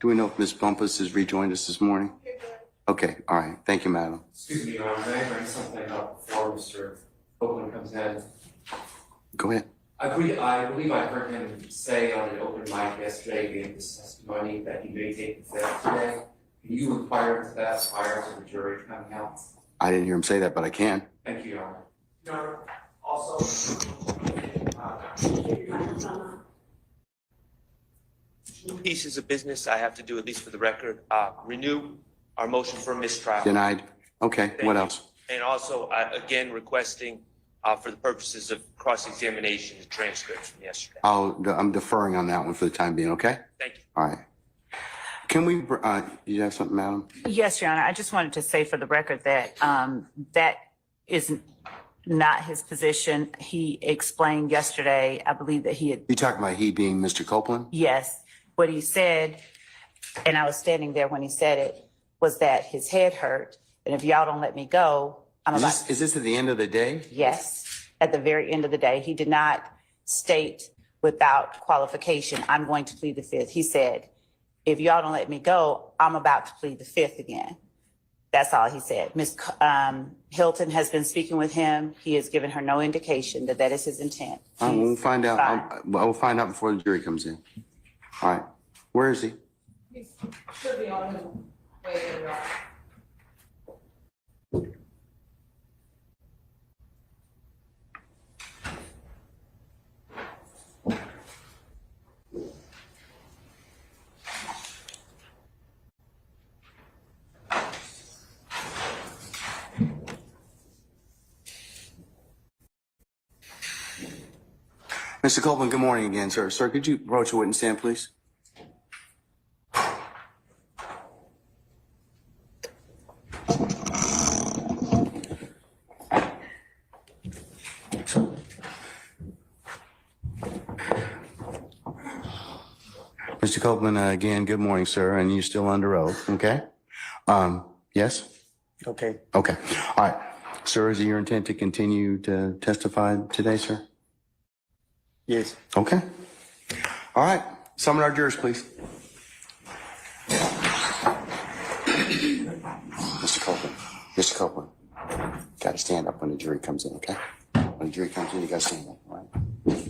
Do we know if Ms. Bumpus has rejoined us this morning? Okay, all right. Thank you, madam. Excuse me, Your Honor, may I bring something up before Mr. Copeland comes in? Go ahead. I believe I heard him say on an open mic yesterday, gave this testimony that he may take the fifth today. Can you inquire into that prior to the jury coming out? I didn't hear him say that, but I can. Thank you, Your Honor. Your Honor, also, pieces of business I have to do, at least for the record, renew our motion for mistrial. Denied. Okay, Thank what you. else? And also, again, requesting for the purposes of cross-examination, the transcripts from yesterday. I'm deferring on that one for the time being, okay? Thank you. All right. Can we, you have something, madam? Yes, Your Honor. I just wanted to say for the record that that is not his position. He explained yesterday, I believe that he had, You talking about he being Mr. Copeland? yes, what he said, and I was standing there when he said it, was that his head hurt. And if y'all don't let me go, I'm about, Is this at the end of the day? yes, at the very end of the day. He did not state without qualification, I'm going to plead the fifth. He said, if y'all don't let me go, I'm about to plead the fifth again. That's all he said. Ms. Hilton has been speaking with him. He has given her no indication that that is his intent. We'll find out. fine. We'll find out before the jury comes in. All right. Where is he? He should be on his way to the Mr. Copeland, good morning again, sir. Sir, could you approach the witness stand, please? Mr. Copeland, again, good morning, sir, and you're still under oath, okay? Yes? Okay. Okay. All right. Sir, is it your intent to continue to testify today, sir? Yes. Okay. All right. Summon our jurors, please. Mr. Copeland. Mr. Copeland. Got to stand up when the jury comes in, okay? When the jury comes in, you got to stand up, all right?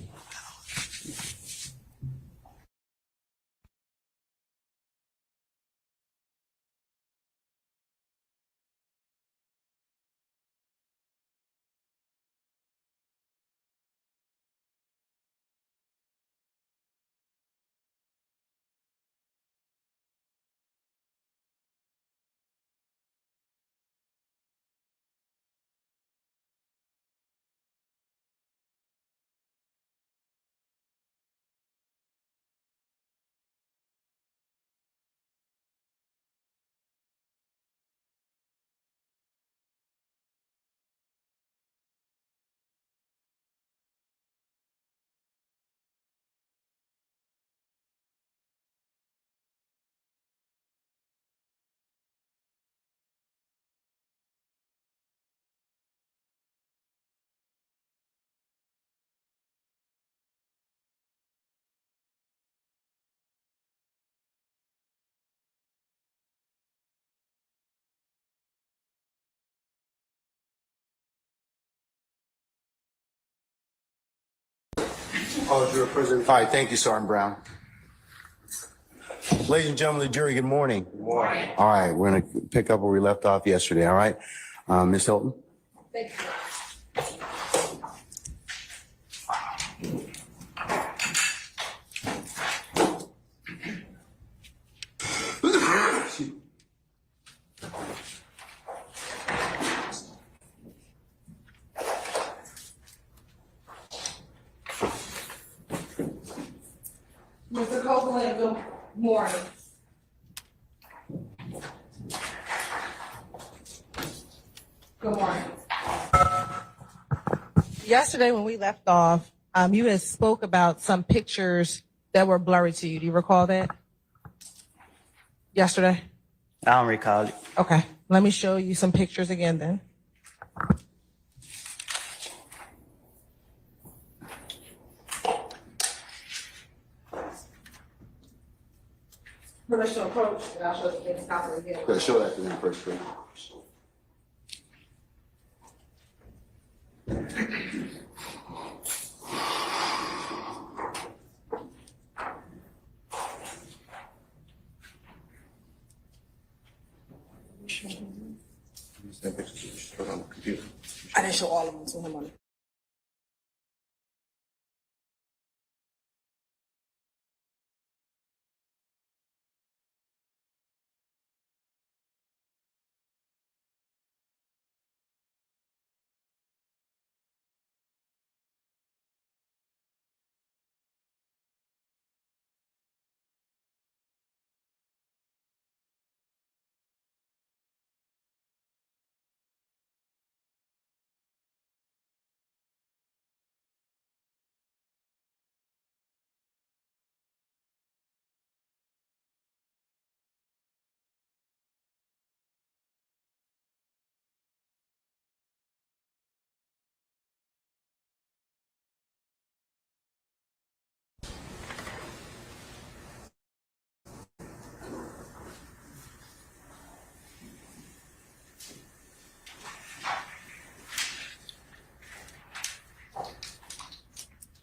All juror present. All right. Thank you, Sergeant Brown. Ladies and gentlemen of the jury, good morning. Good morning. All right. We're going to pick up where we left off yesterday. All right. Ms. Hilton. Thank you. Mr. Copeland, good morning. Good morning. Yesterday when we left off, you had spoke about some pictures that were blurry to you. Do you recall that? Yesterday? I don't recall it. Okay, let me show you some pictures again then. Permission to approach, and I'll show the defense counsel again. Gotta show that to them first, please. I didn't show all of them to him on it.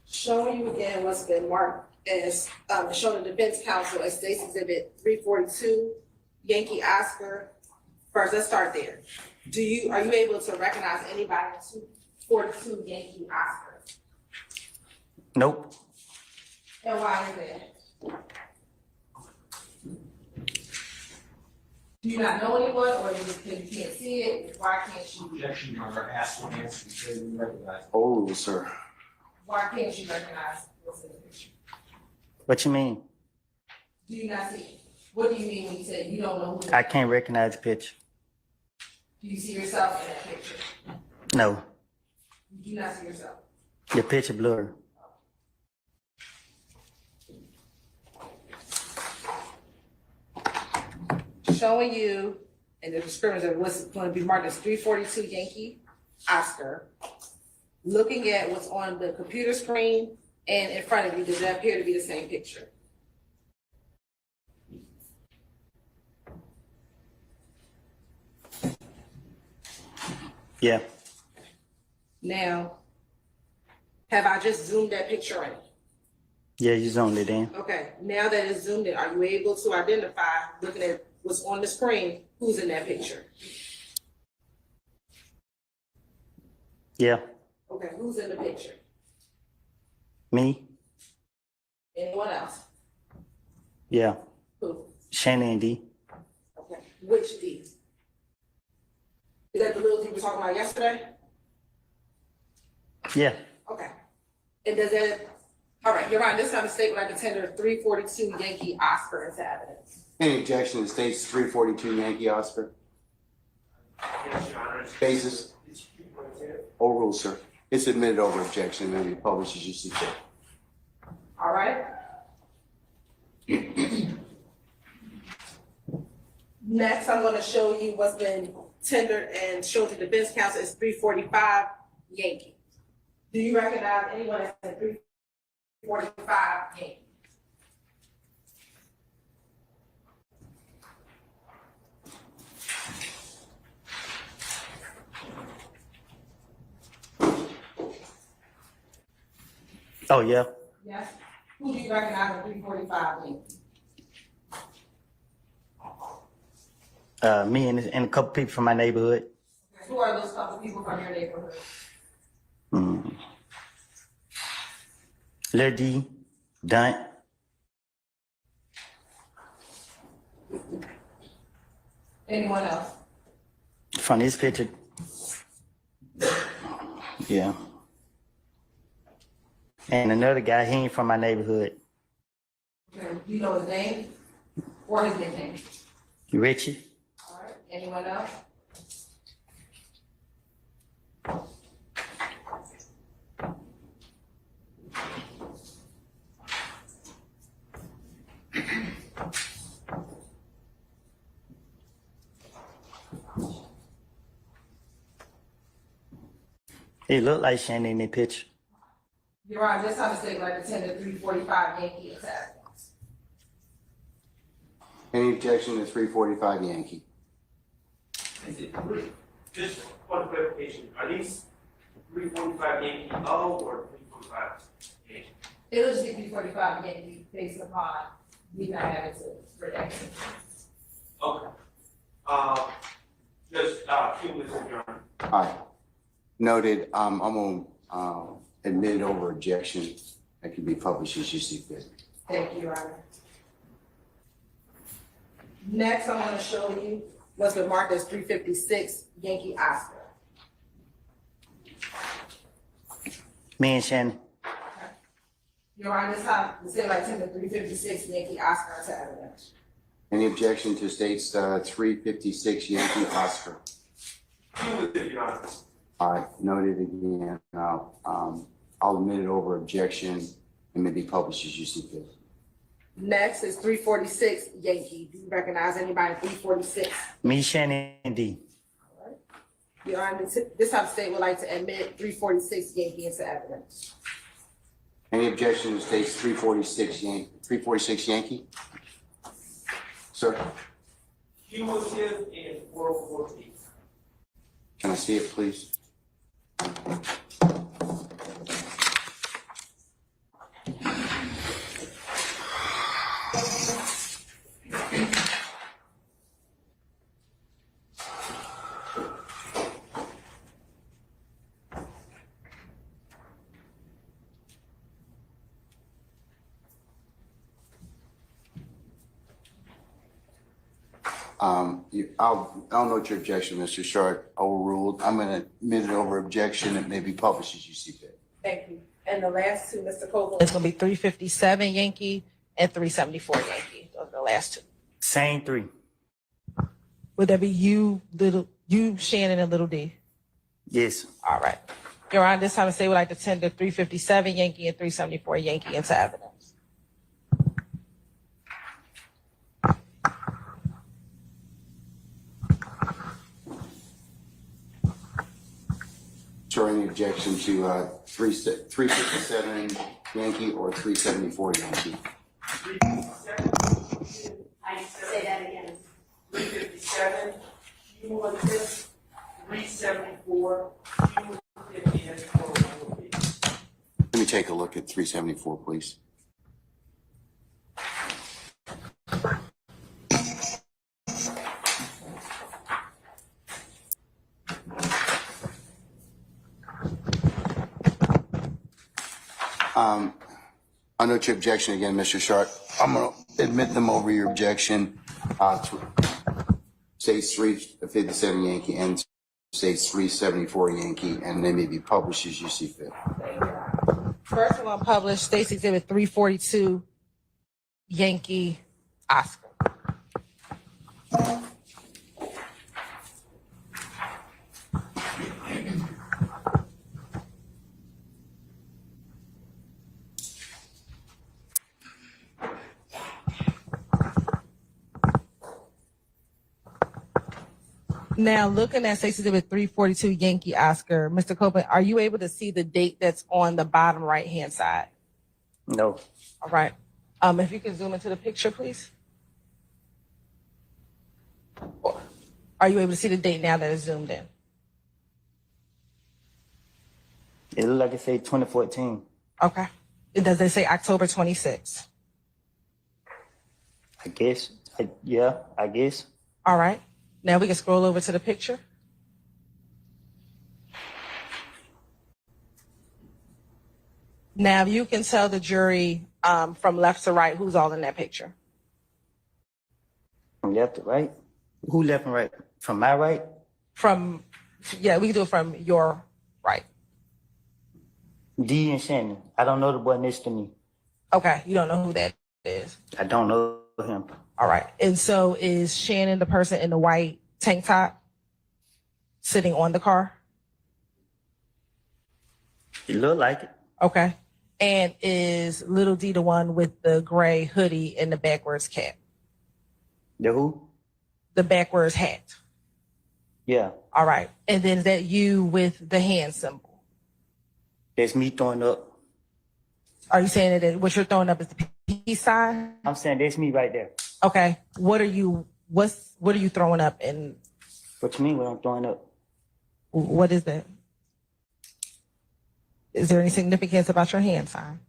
Showing you again what's been marked as, showing the defense counsel as State's Exhibit 342, Yankee Oscar. First, let's start there. Are you able to recognize anybody in 242 Yankee Oscar? Nope. And why is that? Do you not know anyone, or you can't see it? Why can't you? Objection, Your Honor, ask for answer, so you recognize. Oh, sir. Why can't you recognize what's in the picture? What you mean? Do you not see it? What do you mean when you say you don't know who? I can't recognize the picture. Do you see yourself in that picture? No. You do not see yourself. The picture blurry. Showing you, and the description of what's going to be marked as 342 Yankee Oscar. Looking at what's on the computer screen and in front of you, does that appear to be the same picture? Yeah. Now, have I just zoomed that picture in? Yeah, you zoned it in. Okay, now that it's zoomed in, are you able to identify, looking at what's on the screen, who's in that picture? Yeah. Okay, who's in the picture? Me? Anyone else? Yeah. Who? Shannon D. Okay, which D? Is that the little D we were talking about yesterday? Yeah. Okay. And does that, all right, Your Honor, this time the state would like to tender 342 Yankee Oscar into evidence. Any objection to state's 342 Yankee Oscar? Yes, Your Honor. Basis? Overruled, sir. It's admitted over objection and it publishes you see fit. All right? Next, I'm gonna show you what's been tendered and showed to the defense counsel is 345 Yankee. Do you recognize anyone that's in 345 Yankee? Oh, yeah. Yes? Who do you recognize in 345 Yankee? Me and a couple people from my neighborhood. Okay, who are those couple people from your neighborhood? Lil D, Dunt, Anyone else? from this picture. Yeah. And another guy, he ain't from my neighborhood. Okay, do you know his name or his nickname? Richie. All right, anyone else? He looked like Shannon in the picture. You're right, this time the state would like to tender 345 Yankee into evidence. Any objection to 345 Yankee? Is it just one clarification, are these 345 Yankee O or 345 Yankee? It'll just be 345 Yankee based upon we not having to redact. Okay. Just, cumulative, Your Honor. All right. Noted. I'm gonna admit over objection. That can be published as you see fit. Thank you, Your Honor. Next, I'm gonna show you what's been marked as 356 Yankee Oscar. Me and Shannon. Your Honor, this time, the state like the 356 Yankee Oscar to evidence. Any objection to states 356 Yankee Oscar? Cumulative, Your Honor. All right, noted again. I'll admit it over objection and maybe published as you see fit. Next is 346 Yankee. Do you recognize anybody in 346? Me, Shannon, and D. Your Honor, this time the state would like to admit 346 Yankee into evidence. Any objection to states 346 Yankee? Sir, Cumulative and World War II. can I see it, please? I'll note your objection, Mr. Sharp. Overruled. I'm going to admit it over objection. It may be published as you see fit. Thank you. And the last two, Mr. Copeland. It's gonna be 357 Yankee and 374 Yankee. Those are the last two. Same three. Would that be you, Shannon, and Little D? Yes. All right. Your Honor, this time the state would like to tender 357 Yankee and 374 Yankee into evidence. Sure, any objection to 357 Yankee or 374 Yankee? 357. I say that again. 357, cumulative, 374, cumulative, and World War II. Let me take a look at 374, please. I note your objection again, Mr. Sharp. I'm going to admit them over your objection. States 357 Yankee and states 374 Yankee, and they may be published as you see fit. First one published, State's Exhibit 342 Yankee Oscar. Now, looking at State's Exhibit 342 Yankee Oscar, Mr. Copeland, are you able to see the date that's on the bottom right-hand side? No. All right. If you can zoom into the picture, please. Are you able to see the date now that it's zoomed in? It look like it say 2014. Okay. Does it say October 26? I guess. Yeah, I guess. All right. Now we can scroll over to the picture. Now you can tell the jury from left to right who's all in that picture. From left to right? Who left and right? From my right? Yeah, we can do it from your right. D and Shannon. I don't know the boy next to me. Okay, you don't know who that is. I don't know him. All right. And so is Shannon the person in the white tank top sitting on the car? It look like it. Okay. And is Little D the one with the gray hoodie and the backwards cap? The who? The backwards hat. Yeah. All right. And then is that you with the hand symbol? That's me throwing up. Are you saying that what you're throwing up is the peace sign? I'm saying that's me right there. Okay. What are you throwing up and What you mean what I'm throwing up? what is that? Is there any significance about your hand sign?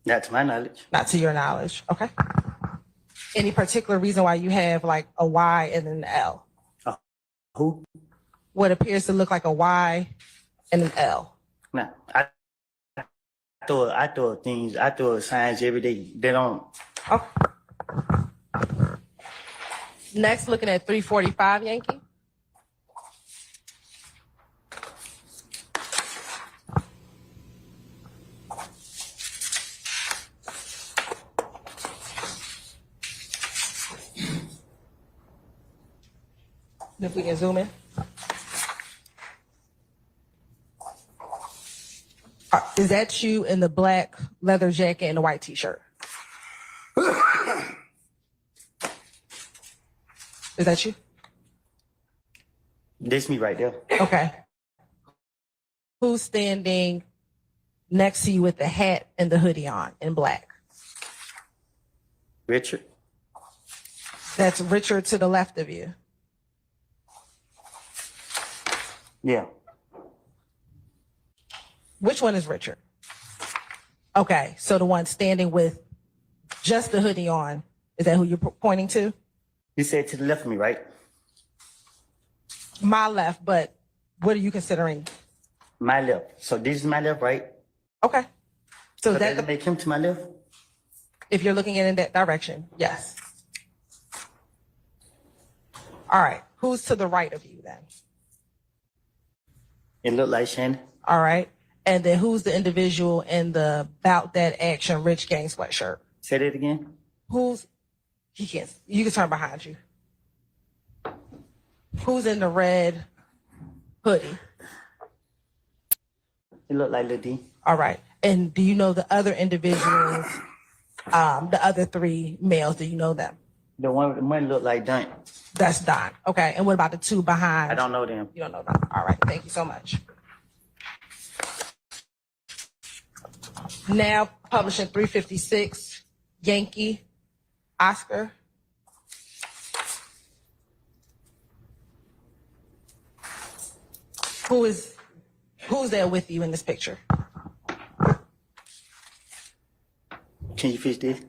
Not to my knowledge. Not to your knowledge. Okay. Any particular reason why you have like a Y and an L? Who? What appears to look like a Y and an L. Nah, I throw signs every day. They don't. Okay. Next, looking at 345 Yankee. If we can zoom in. Is that you in the black leather jacket and the white t-shirt? Is that you? This me right there. Okay. Who's standing next to you with the hat and the hoodie on in black? Richard. That's Richard to the left of you. Yeah. Which one is Richard? Okay, so the one standing with just the hoodie on, is that who you're pointing to? You said to the left of me, right? My left, but what are you considering? My left. So this is my left, right? Okay. So So that that make him to my left? if you're looking in that direction, yes. All right, who's to the right of you then? It looked like Shannon. All right, and then who's the individual in the Bout That Action Rich Gang sweatshirt? Say that again. Who's, he can't, you can turn behind you. Who's in the red hoodie? It looked like Lil D. All right, and do you know the other individuals, the other three males, do you know them? The one looked like Dunk. That's Don. Okay, and what about the two behind? I don't know them. You don't know them. All right, thank you so much. Now publishing 356, Yankee, Oscar. Who's there with you in this picture? Can you fix this?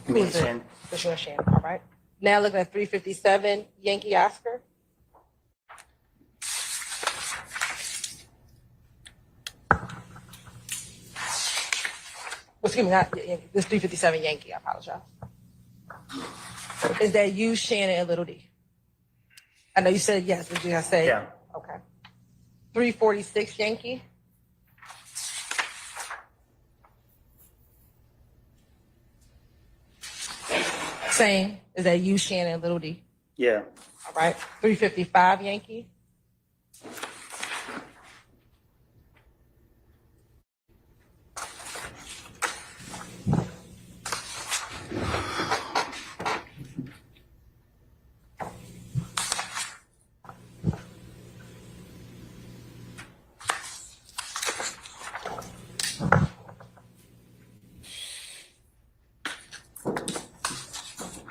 Me and Who's it? Shannon. That's your Shannon. All right. Now looking at 357, Yankee, Oscar. Excuse me, not Yankee. This 357 Yankee. I apologize. Is that you, Shannon, and Little D? I know you said yes. Did you say? Yeah. Okay. 346 Yankee. Same. Is that you, Shannon, and Little D? Yeah. All right. 355 Yankee.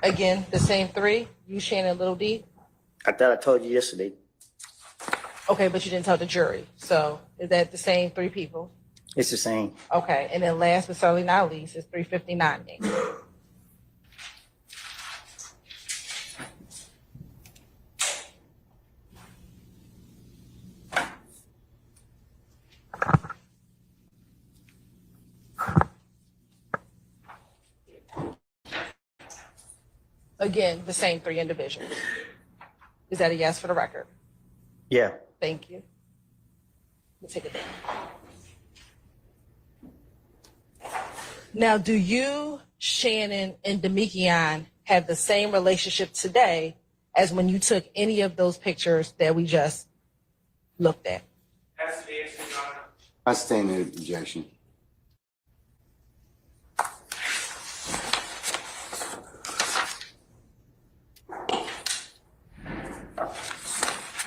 Again, the same three, you, Shannon, Little D. I thought I told you yesterday. Okay, but you didn't tell the jury. So is that the same three people? It's the same. Okay, and then last but certainly not least is 359 Yankee. Again, the same three individuals. Is that a yes for the record? Yeah. Thank you. We'll take it down. Now, do you, Shannon, and Demikian have the same relationship today as when you took any of those pictures that we just looked at? As to the answer, Your Honor. I stand in objection.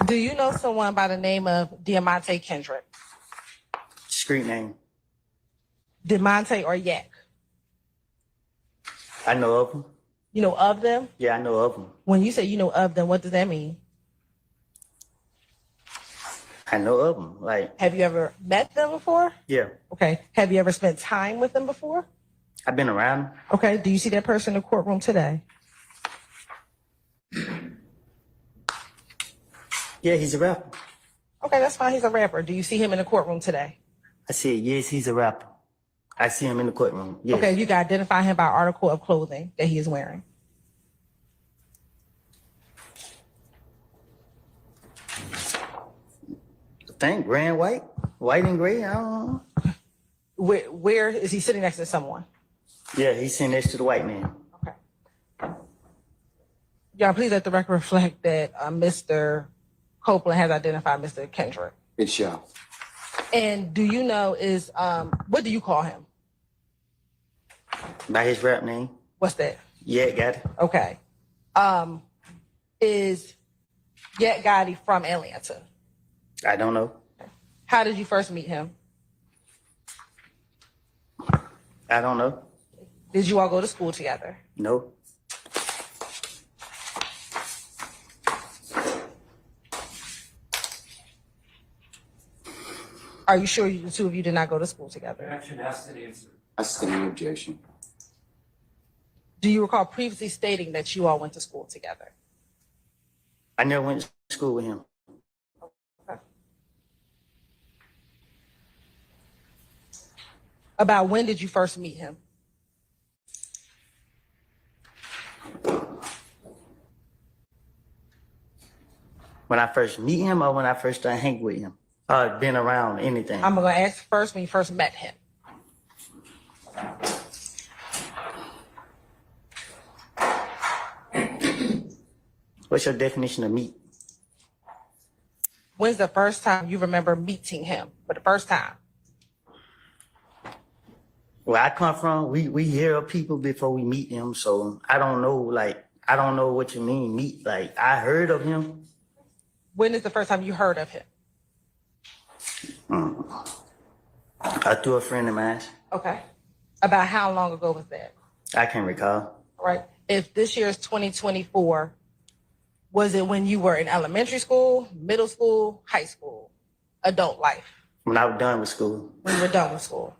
Do you know someone by the name of Diamante Kendrick? Street name. Diamante or Yak? I know of him. You know of them? Yeah, I know of him. When you say you know of them, what does that mean? I know of him. Like, Have you ever met them before? yeah, Okay. Have you ever spent time with them before? I've been around him. Okay. Do you see that person in the courtroom today? Yeah, he's a rapper. Okay, that's fine. He's a rapper. Do you see him in the courtroom today? I said, yes, he's a rapper. I see him in the courtroom. Yes. Okay, you can identify him by article of clothing that he is wearing. I think gray and white, white and gray. I don't know. Where is he sitting next to someone? Yeah, he's sitting next to the white man. Okay. Y'all, please let the record reflect that Mr. Copeland has identified Mr. Kendrick. It shall. And do you know what do you call him? By his rap name. What's that? Yeah, got it. Okay. Is Yak Gotti from Atlanta? I don't know. How did you first meet him? I don't know. Did you all go to school together? No. Are you sure the two of you did not go to school together? Action has to answer. I stand in objection. Do you recall previously stating that you all went to school together? I never went to school with him. Okay. About when did you first meet him? When I first meet him or when I first started hanging with him? Been around anything. I'm going to ask first when you first met him. What's your definition of meet? When's the first time you remember meeting him for the first time? Where I come from, we hear of people before we meet them, so I don't know, like, I don't know what you mean, meet. Like, I heard of him. When is the first time you heard of him? Through a friend of mine. Okay. About how long ago was that? I can't recall. Right. If this year is 2024, was it when you were in elementary school, middle school, high school, adult life? When I was done with school. When you were done with school?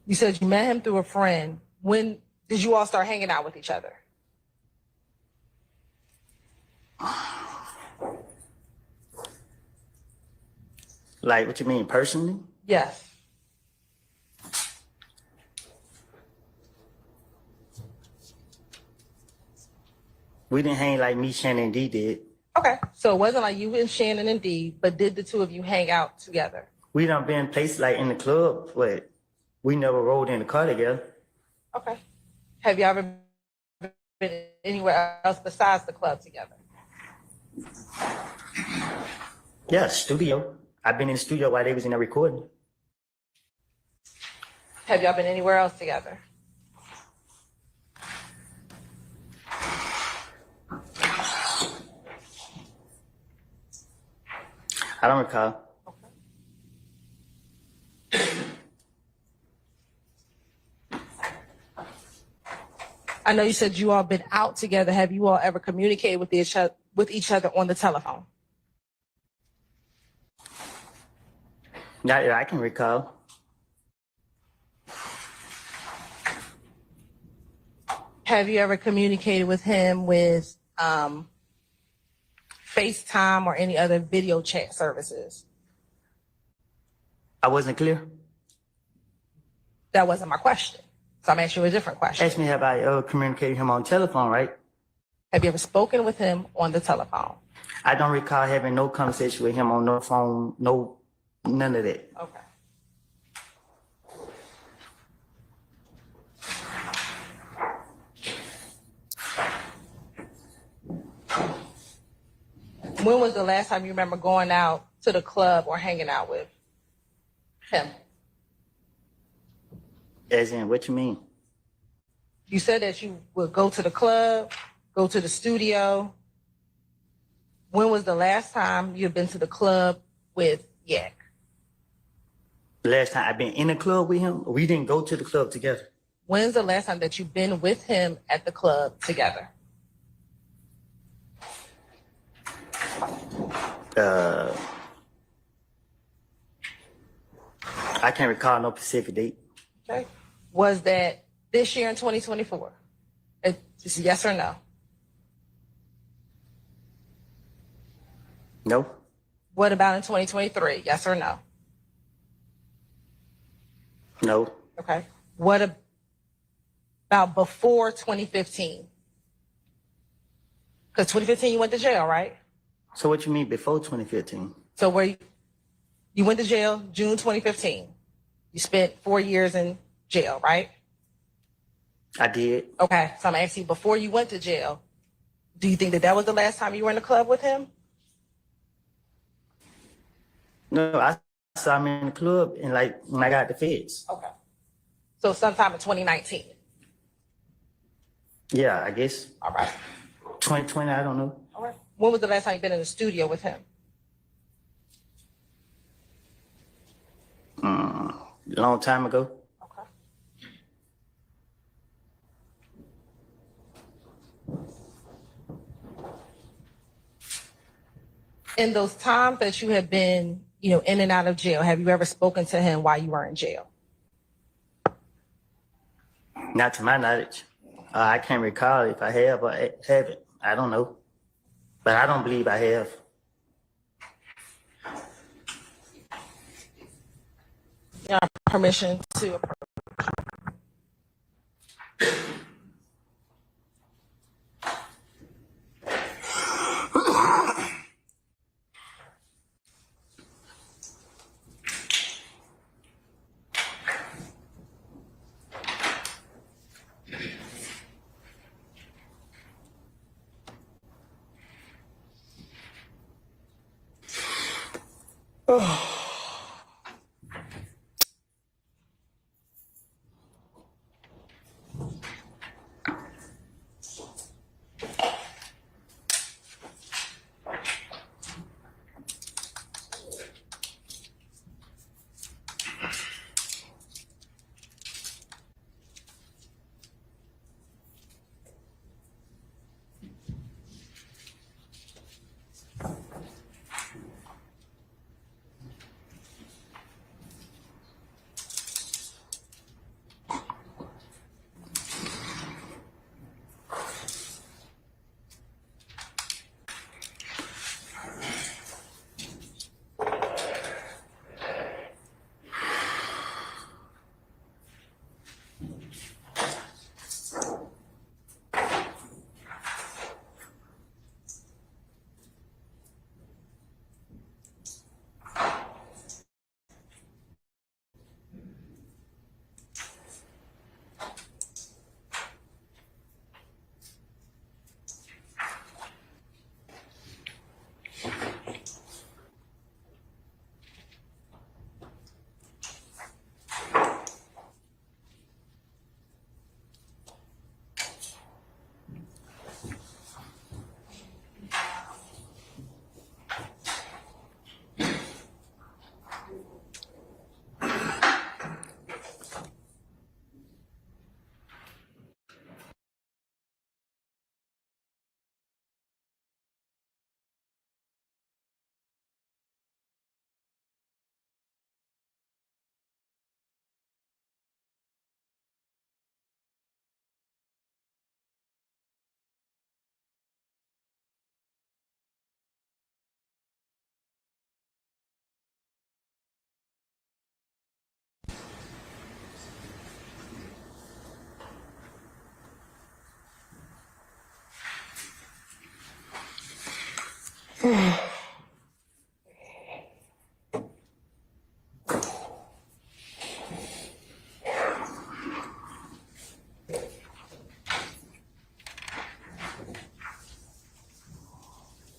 You said you met him through a friend. When did you all start hanging out with each other? Like, what you mean, personally? Yes. We didn't hang like me, Shannon, and D did. Okay. So it wasn't like you and Shannon and Dee, but did the two of you hang out together? We done been places like in the club, but we never rode in the car together. Okay. Have you ever been anywhere else besides the club together? Yeah, studio. I've been in the studio while they was in there recording. Have y'all been anywhere else together? I don't recall. I know you said you all been out together. Have you all ever communicated with each other on the telephone? Not that I can recall. Have you ever communicated with him with FaceTime or any other video chat services? I wasn't clear. That wasn't my question. So I'm asking you a different question. Ask me have I ever communicated with him on telephone, right? Have you ever spoken with him on the telephone? I don't recall having no conversation with him on no phone, none of that. Okay. When was the last time you remember going out to the club or hanging out with him? As in, what you mean? You said that you would go to the club, go to the studio. When was the last time you've been to the club with Yak? The last time I've been in a club with him, we didn't go to the club together. When's the last time that you've been with him at the club together? I can't recall no specific date. Okay. Was that this year in 2024? Just yes or no? No, What about in 2023? Yes or no? no, Okay. What about before 2015? Because 2015 you went to jail, right? So what you mean before 2015? So where you went to jail June 2015. You spent 4 years in jail, right? I did. Okay. So I'm asking you, before you went to jail, do you think that that was the last time you were in the club with him? No, I saw him in the club and like when I got the feds. Okay. So sometime in 2019. Yeah, I guess All right. 2020. I don't know. All right. When was the last time you been in the studio with him? Long time ago. Okay. In those times that you have been, in and out of jail, have you ever spoken to him while you were in jail? Not to my knowledge. I can't recall if I have or haven't. I don't know, but I don't believe I have. You have permission to approach.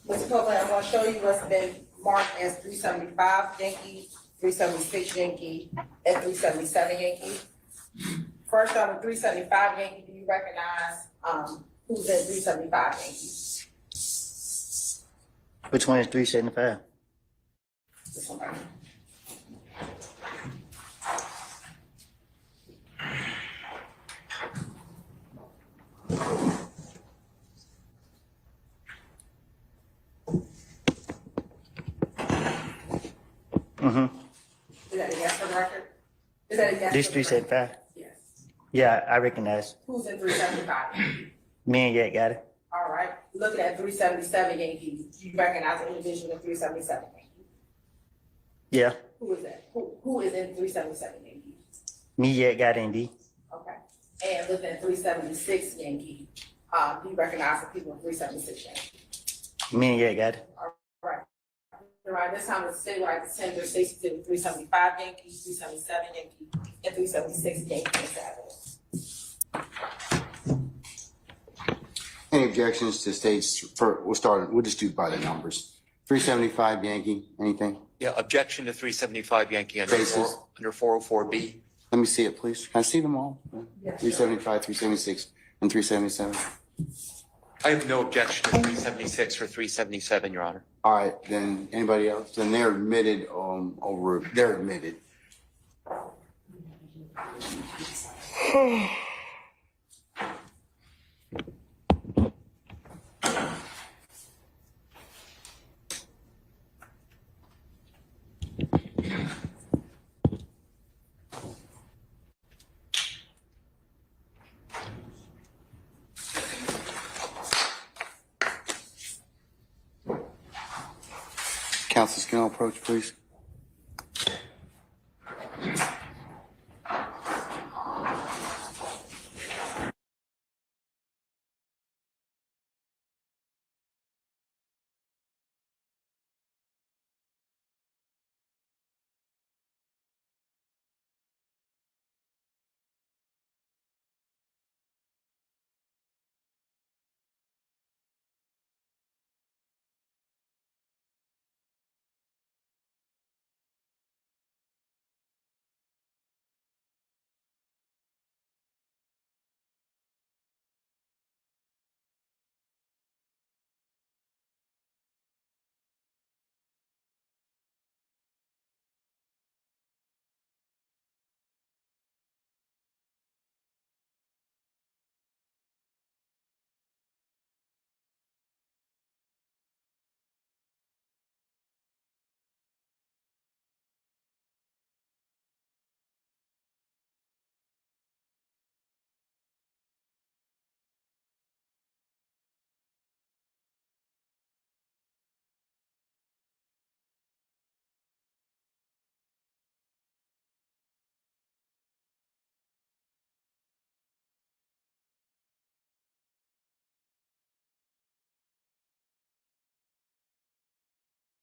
Mr. Copeland, I want show you what's been marked as 375 Yankee, 376 Yankee, and 377 Yankee. First on the 375 Yankee, do you recognize, who's in 375 Yankee? Which one is 375? This one right here. Mm-hmm. Is that a yes for the record? Is that a yes? This for the record? 375? Yes. Yeah, I recognize. Who's in 375? Me and Yak got it. All right, looking at 377 Yankee, do you recognize the individual in 377 Yankee? Yeah. Who is that? Who is in 377 Yankee? Me, Yak got it, D. Okay. And looking at 376 Yankee, do you recognize the people in 376 Yankee? Me and Yak got it. All right. Around this time, the citywide Senator Stacey did 375 Yankee, 377 Yankee, and 376 Yankee in Saturday. Any objections to states, we'll just do by the numbers. 375 Yankee, anything? Yeah, objection to 375 Yankee under Basis. under 404B. Let me see it, please. Can I see them all? 375, 376, and 377. I have no objection to 376 or 377, Your Honor. All right, then anybody else? Then they're admitted, they're admitted. Councilors, can you approach, please?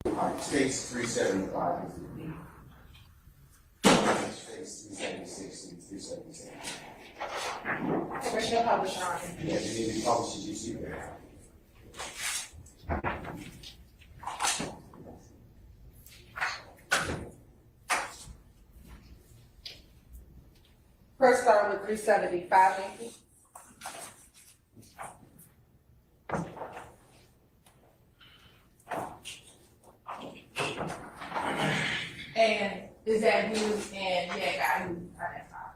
All right, states 375. States 376 and 377. Commissioner Publisher. Yeah, they need to be published as you see there. First start with 375 Yankee. And is that you and got who identified?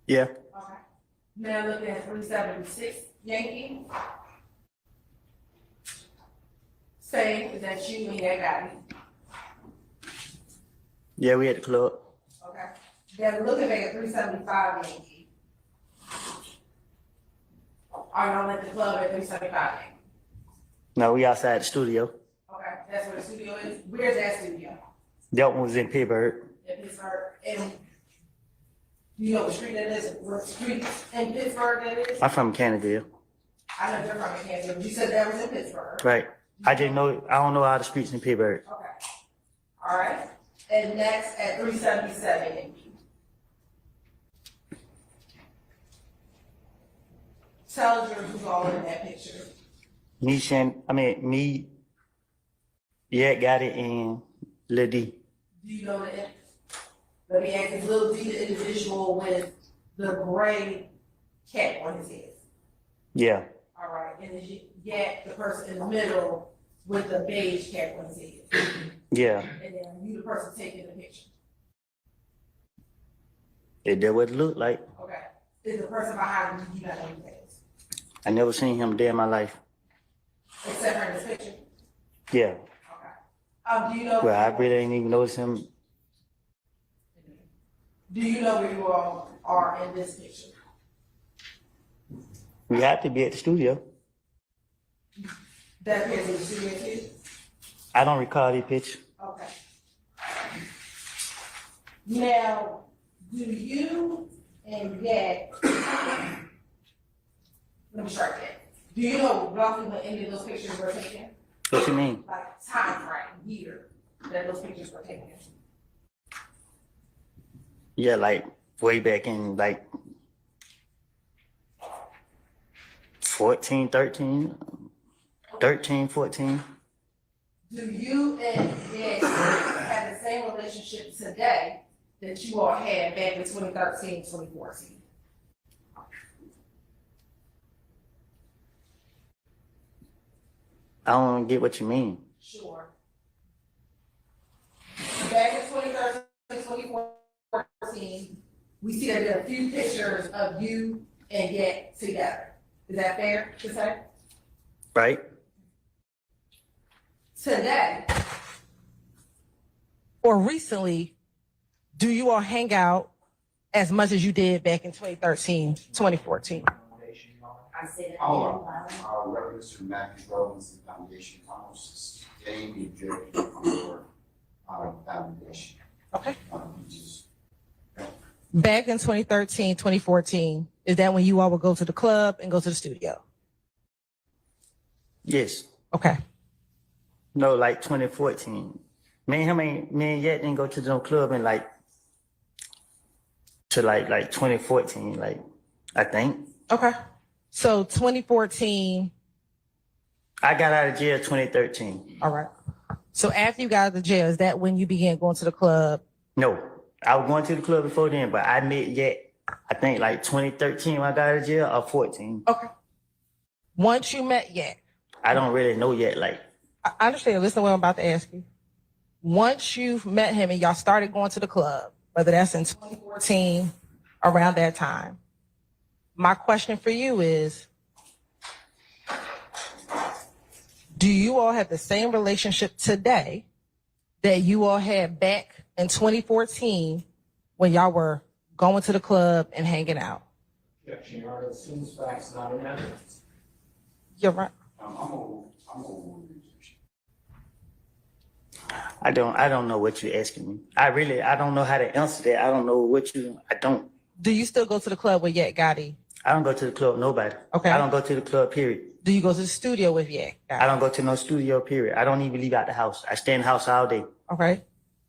Yeah. Okay. Now looking at 376 Yankee. Same, is that you and got Yeah, we at the club. Okay. Then looking at 375 Yankee. Are y'all at the club at 375 Yankee? No, we outside the studio. Okay, that's where the studio is. Where's that studio? That one was in Pittsburgh. In Pittsburgh. And you know what street that is? What street in Pittsburgh that is? I'm from Canada. I know you're from Kansas, but you said that was in Pittsburgh. Right. I don't know all the streets in Pittsburgh. Okay. All right. And next at 377 Yankee. Tell us who's all in that picture. Me, Yeah, got it in Lil D. Do you know that? Let me ask, is Lil D the individual with the gray cap on his head? Yeah, All right, and is Yak the person in the middle with the beige cap on his head? yeah. And then you the person taking the picture? It did what it looked like. Okay. Is the person behind you, you not know who that is? I never seen him day in my life. Except for in this picture? Yeah. Okay. Do you know? Well, I really ain't even notice him. Do you know where you all are in this picture? We had to be at the studio. That appears in the studio too? I don't recall the picture. Okay. Now, do you and Yak, let me start that. Do you know roughly when any of those pictures were taken? What you mean? Like time frame, year that those pictures were taken? Yeah, like way back in like 14, 13, 14. Do you and Yak have the same relationship today that you all had back in 2013, 2014? I don't get what you mean. Sure. Back in 2013, 2014, we see that there are a few pictures of you and Yak together. Is that fair to say? Right? Today, Or recently, do you all hang out as much as you did back in 2013, 2014? I said Our records from Matthew Rollins and Foundation Council, Jamie Jerry for our foundation. Okay. Just Back in 2013, 2014, is that when you all would go to the club and go to the studio? Yes. Okay. No, like 2014. Me and Yet didn't go to no club in like 2014, like I think. Okay. So 2014, I got out of jail 2013. all right. So after you got out of jail, is that when you began going to the club? No, I was going to the club before then, but I met Yet, I think like 2013 when I got out of jail or 14. Okay. Once you met Yak, I don't really know yet. Like, I understand. Listen to what I'm about to ask you. Once you've met him and y'all started going to the club, whether that's in 2014, around that time, my question for you is, do you all have the same relationship today that you all had back in 2014 when y'all were going to the club and hanging out? Objection, Your Honor, assumes facts not in evidence. You're right. I'm old. I don't know what you're asking me. I don't know how to answer that. I don't know I don't. Do you still go to the club with Yak Gotti? I don't go to the club with nobody. Okay. I don't go to the club, period. Do you go to the studio with Yak Gotti? I don't go to no studio, period. I don't even leave out the house. I stay in the house all day. Okay.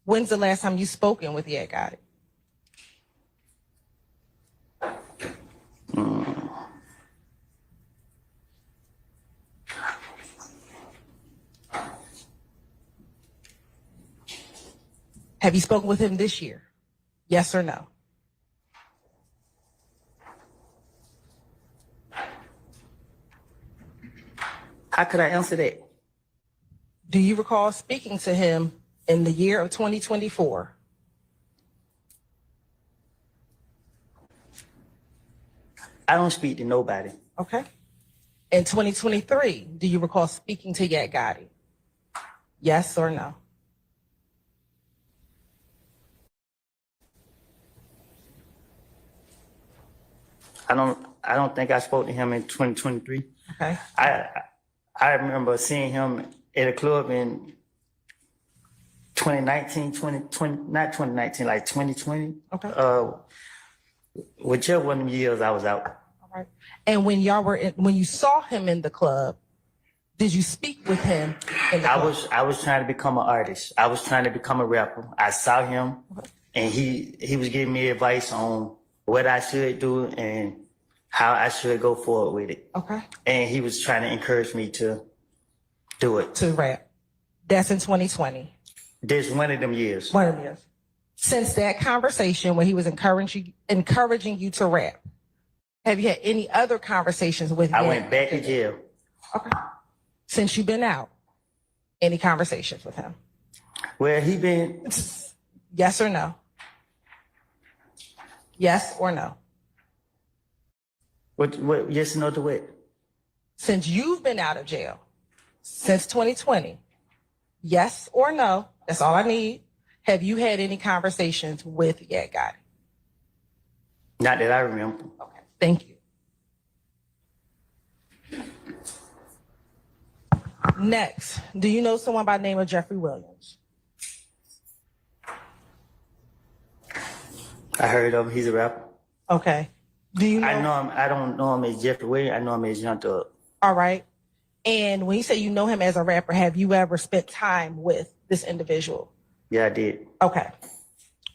When's the last time you spoken with Yak Gotti? Have you spoken with him this year? Yes or no? How could I answer that? Do you recall speaking to him in the year of 2024? I don't speak to nobody. Okay. In 2023, do you recall speaking to Yak Gotti? Yes or no? I don't think I spoke to him in 2023. Okay. I remember seeing him at a club in 2019, 2020, not 2019, like 2020. Okay. Whichever one of them years I was out. All right. And when when you saw him in the club, did you speak with him in the club? I was trying to become an artist. I was trying to become a rapper. I saw him and he was giving me advice on what I should do and how I should go forward with it. Okay. And he was trying to encourage me to do it. To rap. That's in 2020. This one of them years. One of them years. Since that conversation when he was encouraging you to rap, have you had any other conversations with him? I went back to jail. Okay. Since you've been out, any conversations with him? Well, he been, Yes or no? Yes or no? what, yes or no to what? Since you've been out of jail, since 2020, yes or no? That's all I need. Have you had any conversations with Yak Gotti? Not that I remember. Okay, thank you. Next, do you know someone by the name of Jeffrey Williams? I heard of him. He's a rapper. Okay. Do you know? I know him. I don't know him as Jeffrey Williams. I know him as Young Thug. All right. And when you say you know him as a rapper, have you ever spent time with this individual? Yeah, I did. Okay.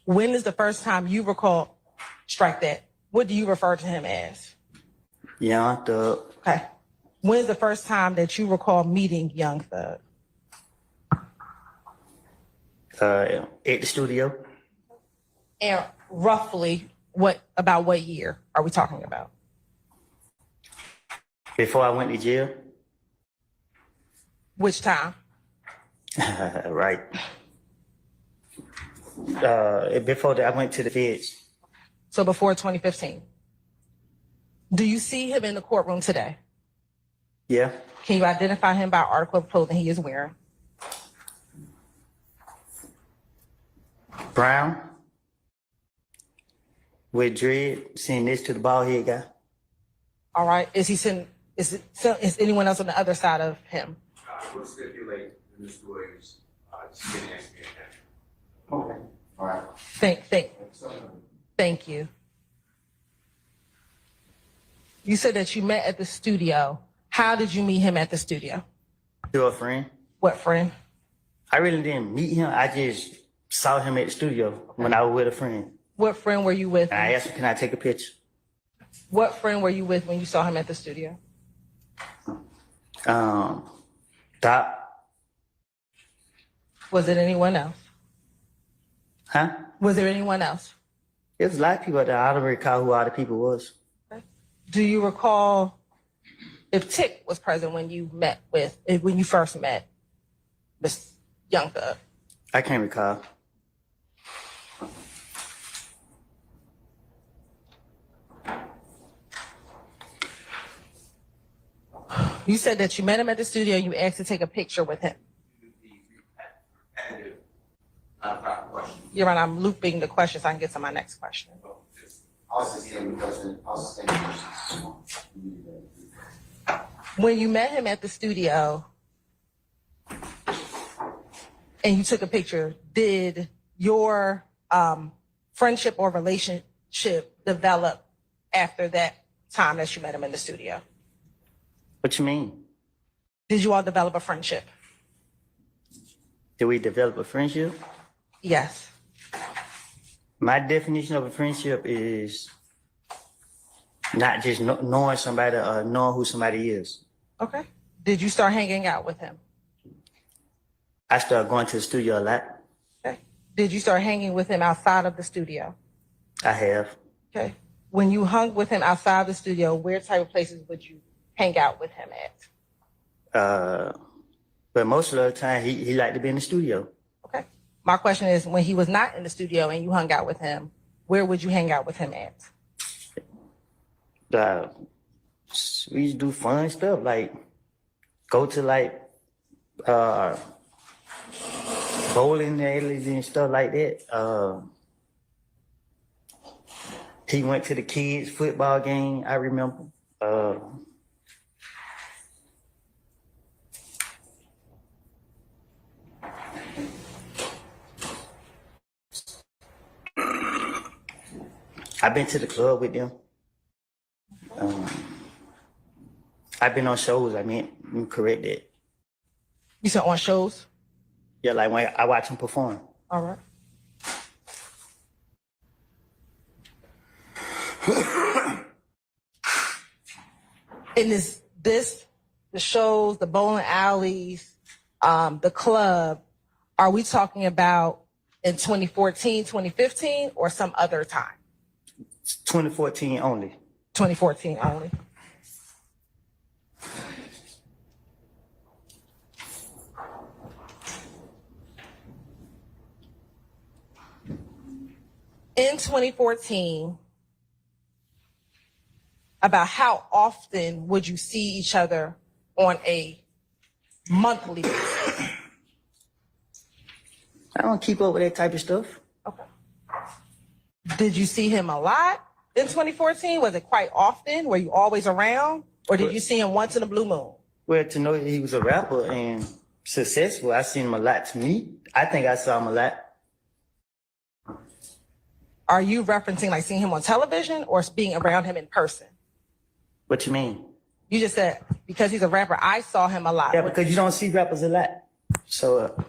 When is the first time you recall, strike that, what do you refer to him as? Young Thug. Okay. When's the first time that you recall meeting Young Thug? At the studio. And roughly about what year are we talking about? Before I went to jail. Which time? Right. Before that, I went to the feds. So before 2015. Do you see him in the courtroom today? Yeah. Can you identify him by article of clothing he is wearing? Brown. With dread, sitting next to the bald head guy. All right. Is anyone else on the other side of him? We'll stipulate Mr. Williams, just getting expert. Okay, all right. Thank you. You said that you met at the studio. How did you meet him at the studio? Through a friend. What friend? I really didn't meet him. I just saw him at the studio when I was with a friend. What friend were you with? And I asked him, can I take a picture? What friend were you with when you saw him at the studio? Doc. Was it anyone else? Huh? Was there anyone else? There's a lot of people out there. I don't recall who all the people was. Do you recall if Tick was present when you first met Miss Young Thug? I can't recall. You said that you met him at the studio. You asked to take a picture with him. Repetitive, not a proper question. You're right. I'm looping the question so I can get to my next question. I'll sustain the question. I'll sustain the question. When you met him at the studio and you took a picture, did your friendship or relationship develop after that time that you met him in the studio? What you mean? Did you all develop a friendship? Did we develop a friendship? Yes. My definition of a friendship is not just knowing somebody or knowing who somebody is. Okay. Did you start hanging out with him? I started going to the studio a lot. Okay. Did you start hanging with him outside of the studio? I have. Okay. When you hung with him outside the studio, where type of places would you hang out with him at? But most of the time, he liked to be in the studio. Okay. My question is, when he was not in the studio and you hung out with him, where would you hang out with him at? We used to do fun stuff, like go to bowling alleys and stuff like that. He went to the kids' football game, I remember. I've been to the club with them. I've been on shows. I mean, you correct that. You said on shows? Yeah, like when I watch them perform. All right. And the shows, the bowling alleys, the club, are we talking about in 2014, 2015, or some other time? 2014 only. 2014 only. In 2014, about how often would you see each other on a monthly basis? I don't keep up with that type of stuff. Okay. Did you see him a lot in 2014? Was it quite often? Were you always around? Or did you see him once in a blue moon? Well, to know that he was a rapper and successful, I seen him a lot. To me, I think I saw him a lot. Are you referencing like seeing him on television or being around him in person? What you mean? You just said, because he's a rapper, I saw him a lot. Yeah, because you don't see rappers a lot. So,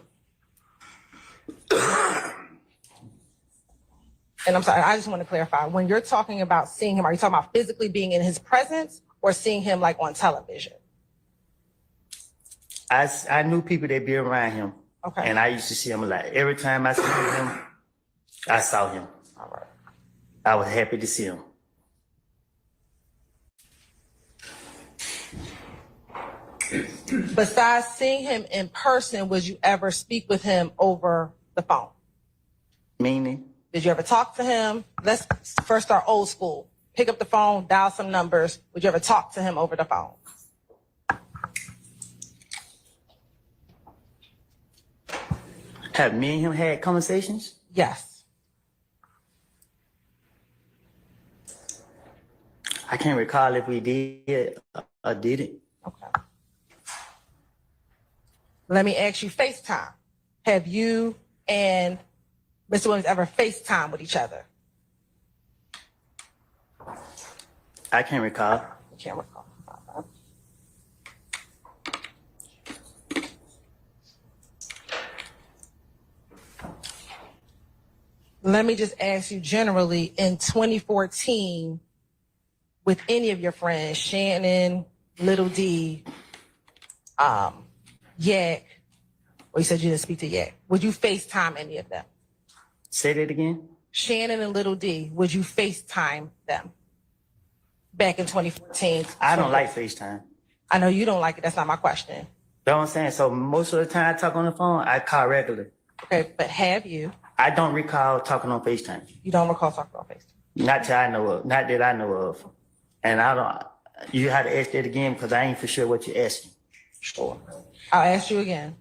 And I'm sorry, I just want to clarify. When you're talking about seeing him, are you talking about physically being in his presence or seeing him like on television? I knew people that be around him. Okay. And I used to see him a lot. Every time I see him, I saw him. All right. I was happy to see him. Besides seeing him in person, would you ever speak with him over the phone? Meaning? Did you ever talk to him? Let's first start old school. Pick up the phone, dial some numbers. Would you ever talk to him over the phone? Have me and him had conversations? Yes. I can't recall if we did or didn't. Okay. Let me ask you FaceTime. Have you and Mr. Williams ever FaceTime with each other? I can't recall. I can't recall. Let me just ask you generally, in 2014, with any of your friends, Shannon, Little D, Yak, or you said you didn't speak to Yak, would you FaceTime any of them? Say that again? Shannon and Little D, would you FaceTime them back in 2014? I don't like FaceTime. I know you don't like it. That's not my question. You know what I'm saying? So most of the time I talk on the phone, I call regular. Okay, but have you? I don't recall talking on FaceTime. You don't recall talking on FaceTime? Not that I know of. Not that I know of. And I don't, you had to ask that again because I ain't for sure what you're asking. Sure. I'll ask you again.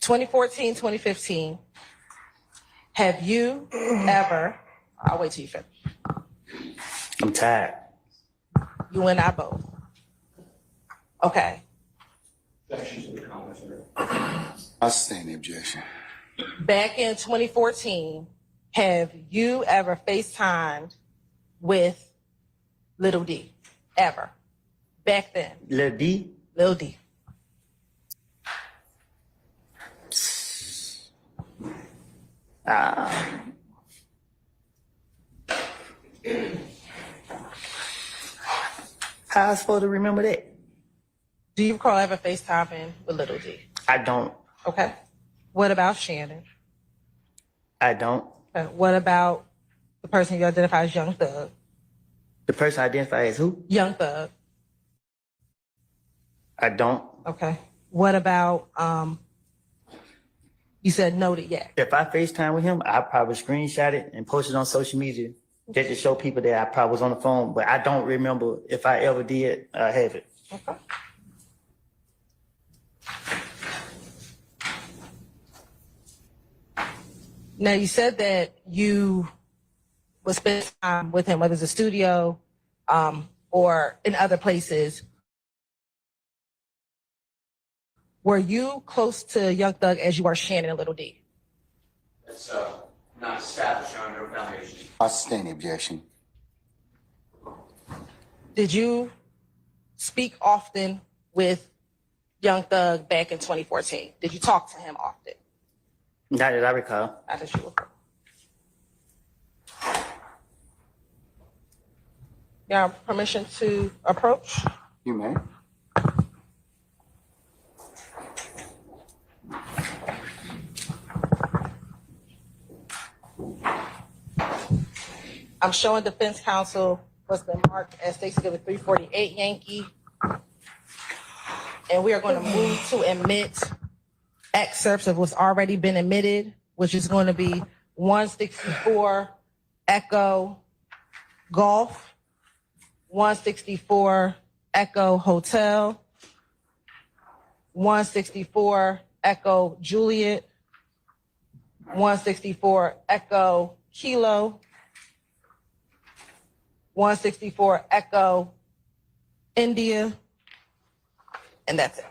2014, 2015, have you ever, I'll wait till you finish. I'm tired. You and I both. Okay. Objection to the comment, sir. I sustain the objection. Back in 2014, have you ever FaceTimed with Little D? Ever? Back then? Lil D? Lil D. How I supposed to remember that? Do you recall ever FaceTiming with Little D? I don't. Okay. What about Shannon? I don't. What about the person you identify as Young Thug? The person identified as who? Young Thug. I don't. Okay. What about, you said no to Yak. If I FaceTime with him, I probably screenshot it and post it on social media just to show people that I probably was on the phone, but I don't remember if I ever did have it. Okay. Now you said that you would spend time with him, whether it's a studio or in other places. Were you close to Young Thug as you are Shannon and Little D? That's not established on no foundation. I sustain the objection. Did you speak often with Young Thug back in 2014? Did you talk to him often? Not that I recall. I thought you were. You have permission to approach? You may. I'm showing defense counsel what's been marked as State Exhibit 348 Yankee. And we are going to move to admit excerpts of what's already been admitted, which is going to be 164 Echo Golf, 164 Echo Hotel, 164 Echo Juliet, 164 Echo Kilo, 164 Echo India, and that's it.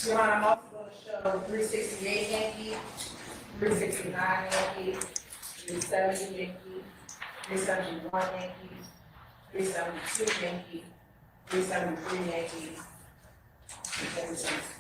Your Honor, I'm also going to show 368 Yankee, 369 Yankee, 370 Yankee, 371 Yankee, 372 Yankee, 373 Yankee, 373.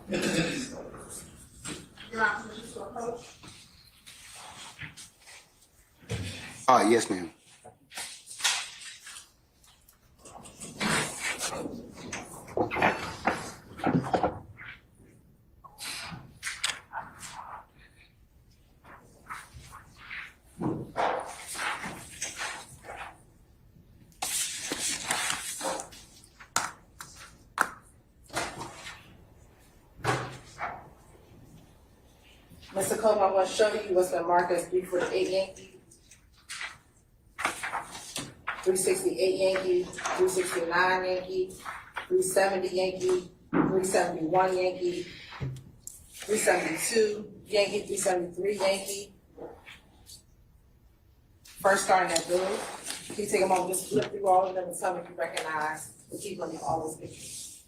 Your Honor, permission to approach? Yes, ma'am. Mr. Coleman, I want to show you what's been marked as 348 Yankee, 368 Yankee, 369 Yankee, 370 Yankee, 371 Yankee, 372 Yankee, 373 Yankee. First starting at Billy. Can you take a moment, just flip through all of them and tell me if you recognize the people in all those pictures?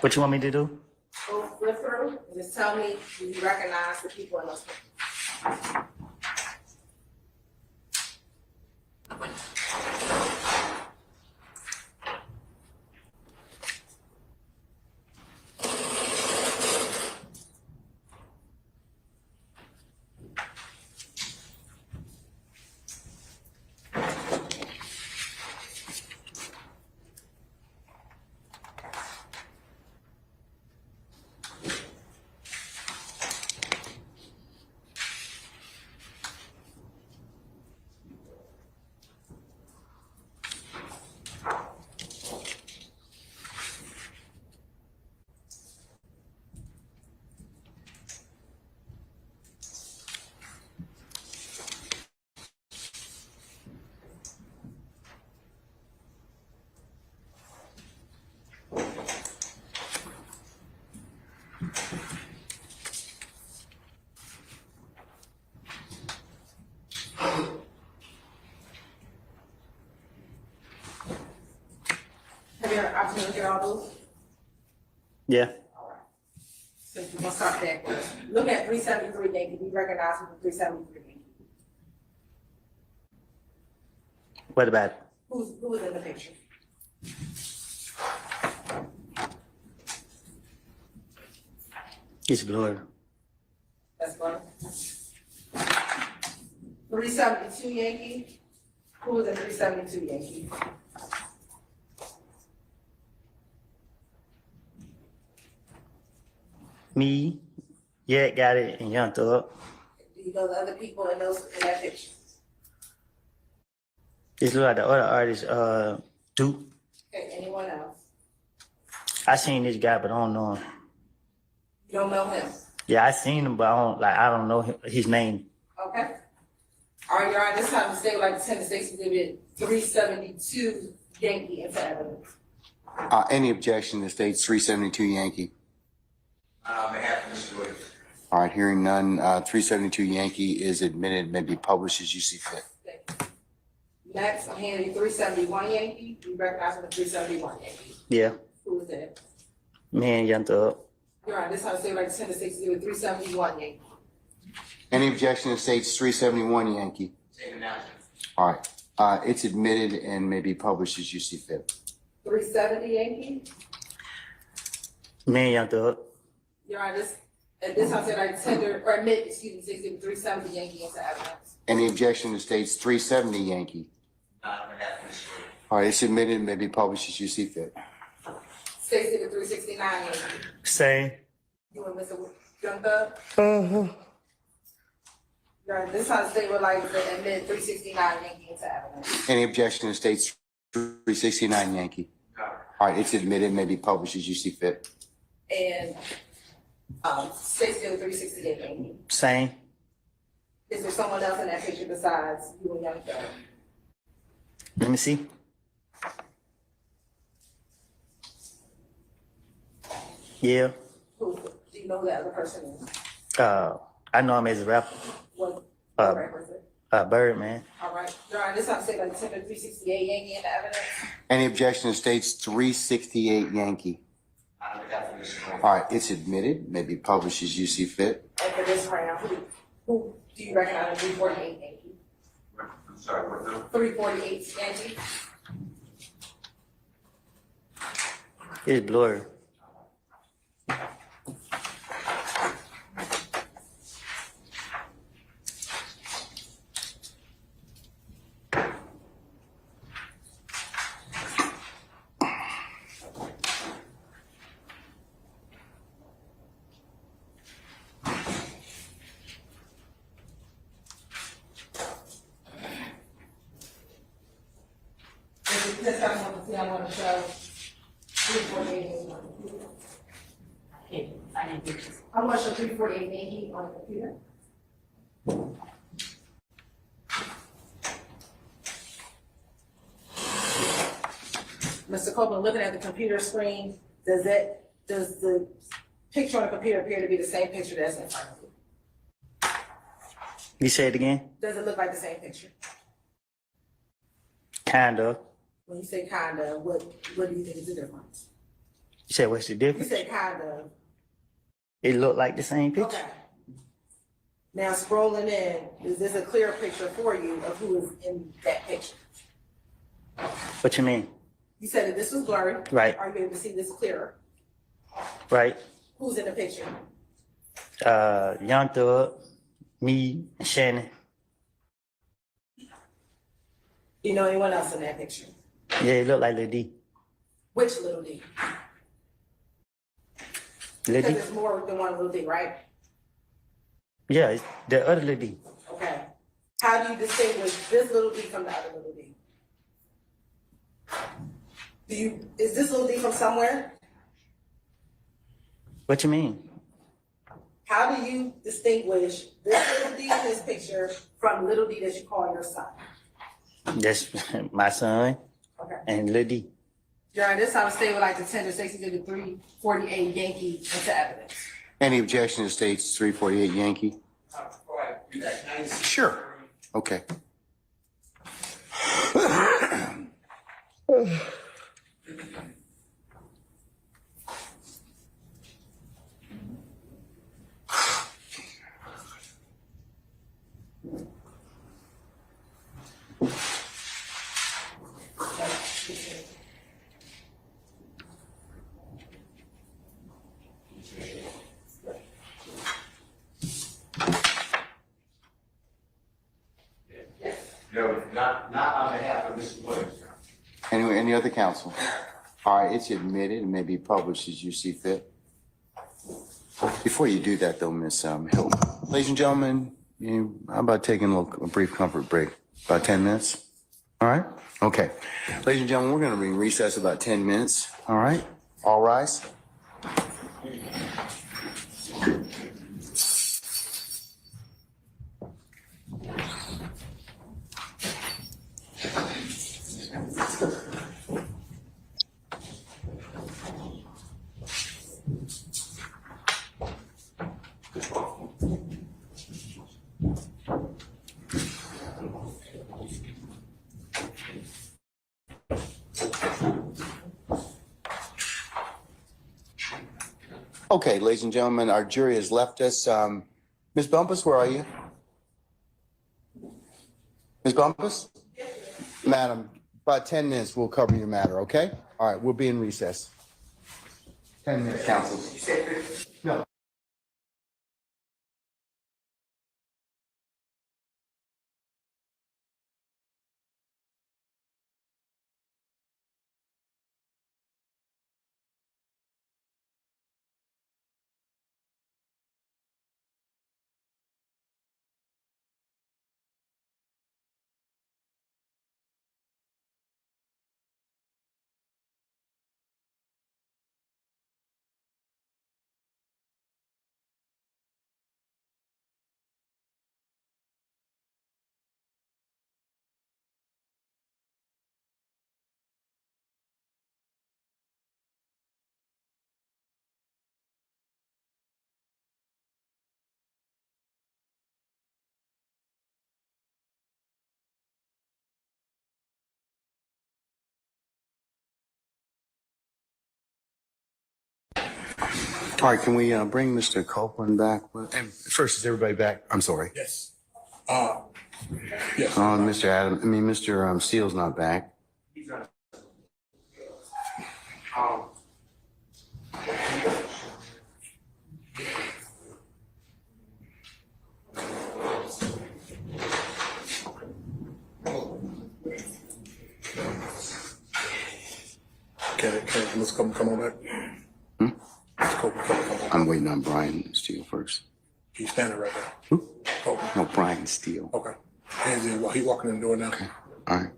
What you want me to do? Go flip through and just tell me if you recognize the people in those pictures. Have you had an opportunity to look at all those? Yeah. So we're gonna start there. Look at 373 Yankee, we recognize who the 373 Yankee. What about it? Who was in the picture? It's Gloria. That's one. 372 Yankee, who was in 372 Yankee? Me, yeah, got it, and Young Thug. Do you know the other people in that picture? It's look like the other artist, Duke. Okay, anyone else? I seen this guy, but I don't know him. You don't know him? Yeah, I seen him, but I don't know his name. Okay. All right, Your Honor, this time the state would like to send the state's exhibit 372 Yankee into evidence. Any objection to states 372 Yankee? On behalf of Mr. Williams. All right, hearing none, 372 Yankee is admitted, may be published as you see fit. Thank you. Next, I'm handing you 371 Yankee. You recognize the 371 Yankee. Yeah, Who was that? me and Young Thug. Your Honor, this time the state would like to send the state's exhibit 371 Yankee. Any objection to states 371 Yankee? Take it now. All right, it's admitted and may be published as you see fit. 370 Yankee. Me and Young Thug. Your Honor, at this time, I'd like to tender, or admit, excuse me, exhibit 370 Yankee into evidence. Any objection to states 370 Yankee? On behalf of Mr. Williams. All right, it's admitted and may be published as you see fit. State exhibit 369 Yankee. Same. You and Mr. Young Thug? Uh-huh. Your Honor, this time the state would like to admit 369 Yankee into evidence. Any objection to states 369 Yankee? All right, it's admitted and may be published as you see fit. And, state exhibit 368 Yankee. Same. Is there someone else in that picture besides you and Young Thug? Let me see. Yeah. Who, do you know who that other person is? I know him as a rapper. What Uh, rapper is it? Birdman. All right, Your Honor, this time state like tender 368 Yankee in the evidence. Any objection to states 368 Yankee? On behalf of Mr. Williams. All right, it's admitted, may be published as you see fit. And for this round, who do you recognize in 348 Yankee? I'm sorry, what the? 348 Yankee? It's blurry. This I want to see, I want to show 348. I want to show 348 Yankee on the computer. Mr. Copeland, looking at the computer screen, does the picture on the computer appear to be the same picture that's in front of you? You say it again? Does it look like the same picture? Kind of. When you say kinda, what do you think is the difference? You said what's the You difference? say kinda, It looked like the same picture. okay. Now scrolling in, is this a clear picture for you of who is in that picture? What you mean? You said that this was blurry. Right. Are you able to see this clearer? Right? Who's in the picture? Young Thug, me, and Shannon. Do you know anyone else in that picture? Yeah, it looked like Lil D. Which little D? Lil Because D? there's more than one little D, right? Yeah, it's the other Lil D. Okay. How do you distinguish this little D from the other little D? Is this little D from somewhere? What you mean? How do you distinguish this little D in this picture from little D that you call your son? That's my son Okay. and Lil D. Your Honor, this time the state would like to tender Stacey 348 Yankee into evidence. Any objection to states 348 Yankee? Go ahead, read that nice. Sure. Okay. No, not on behalf of Mr. Williams. Anyway, any other counsel? All right, it's admitted and may be published as you see fit. Before you do that though, Ms. Hill, ladies and gentlemen, how about taking a brief comfort break? About 10 minutes? All right? Okay. Ladies and gentlemen, we're going to be in recess about 10 minutes. All right? All rise. Okay, ladies and gentlemen, our jury has left us. Ms. Bumpus, where are you? Ms. Bumpus? Madam, about 10 minutes, we'll cover your matter, okay? All right, we'll be in recess. 10 minutes, counsel. No. All right, can we bring Mr. Copeland back? And first, is everybody back? I'm sorry. Yes. Mr. Steele's not back. He's not. Can Ms. Copeland come on back? Ms. Copeland, come on. I'm waiting on Brian Steele first. He's standing right there. Who? Copeland. No, Brian Steele. Okay. Hands in while he walking in the door now. Okay, all right.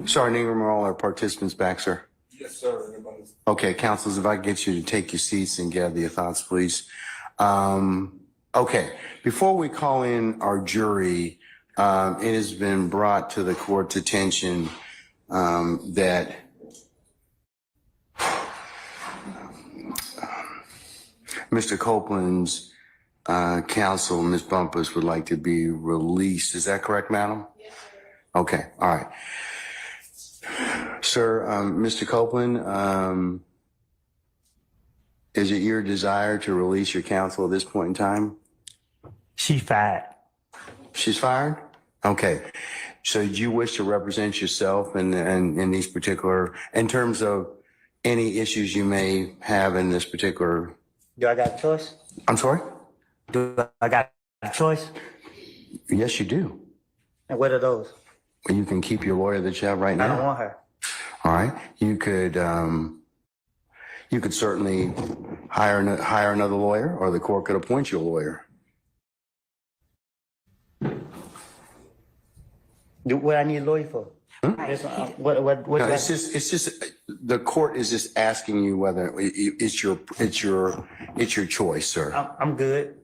Sergeant Ingram, are all our participants back, sir? Yes, sir. Everybody's. Okay, councilors, if I get you to take your seats and gather your thoughts, please. Okay, before we call in our jury, it has been brought to the court's attention that Mr. Copeland's counsel, Ms. Bumpus, would like to be released. Is that correct, madam? Yes, sir. Okay, all right. Sir, Mr. Copeland, is it your desire to release your counsel at this point in time? She fired. She's fired? Okay. So do you wish to represent yourself in these particular, in terms of any issues you may have in this particular? Do I got a choice? I'm sorry? Do I got a choice? Yes, you do. And what are those? You can keep your lawyer that you have right now. I don't want her. All right. You could certainly hire another lawyer, or the court could appoint you a lawyer. What I need a lawyer for? What No, it's just the court is just asking you whether it's your choice, sir. I'm good.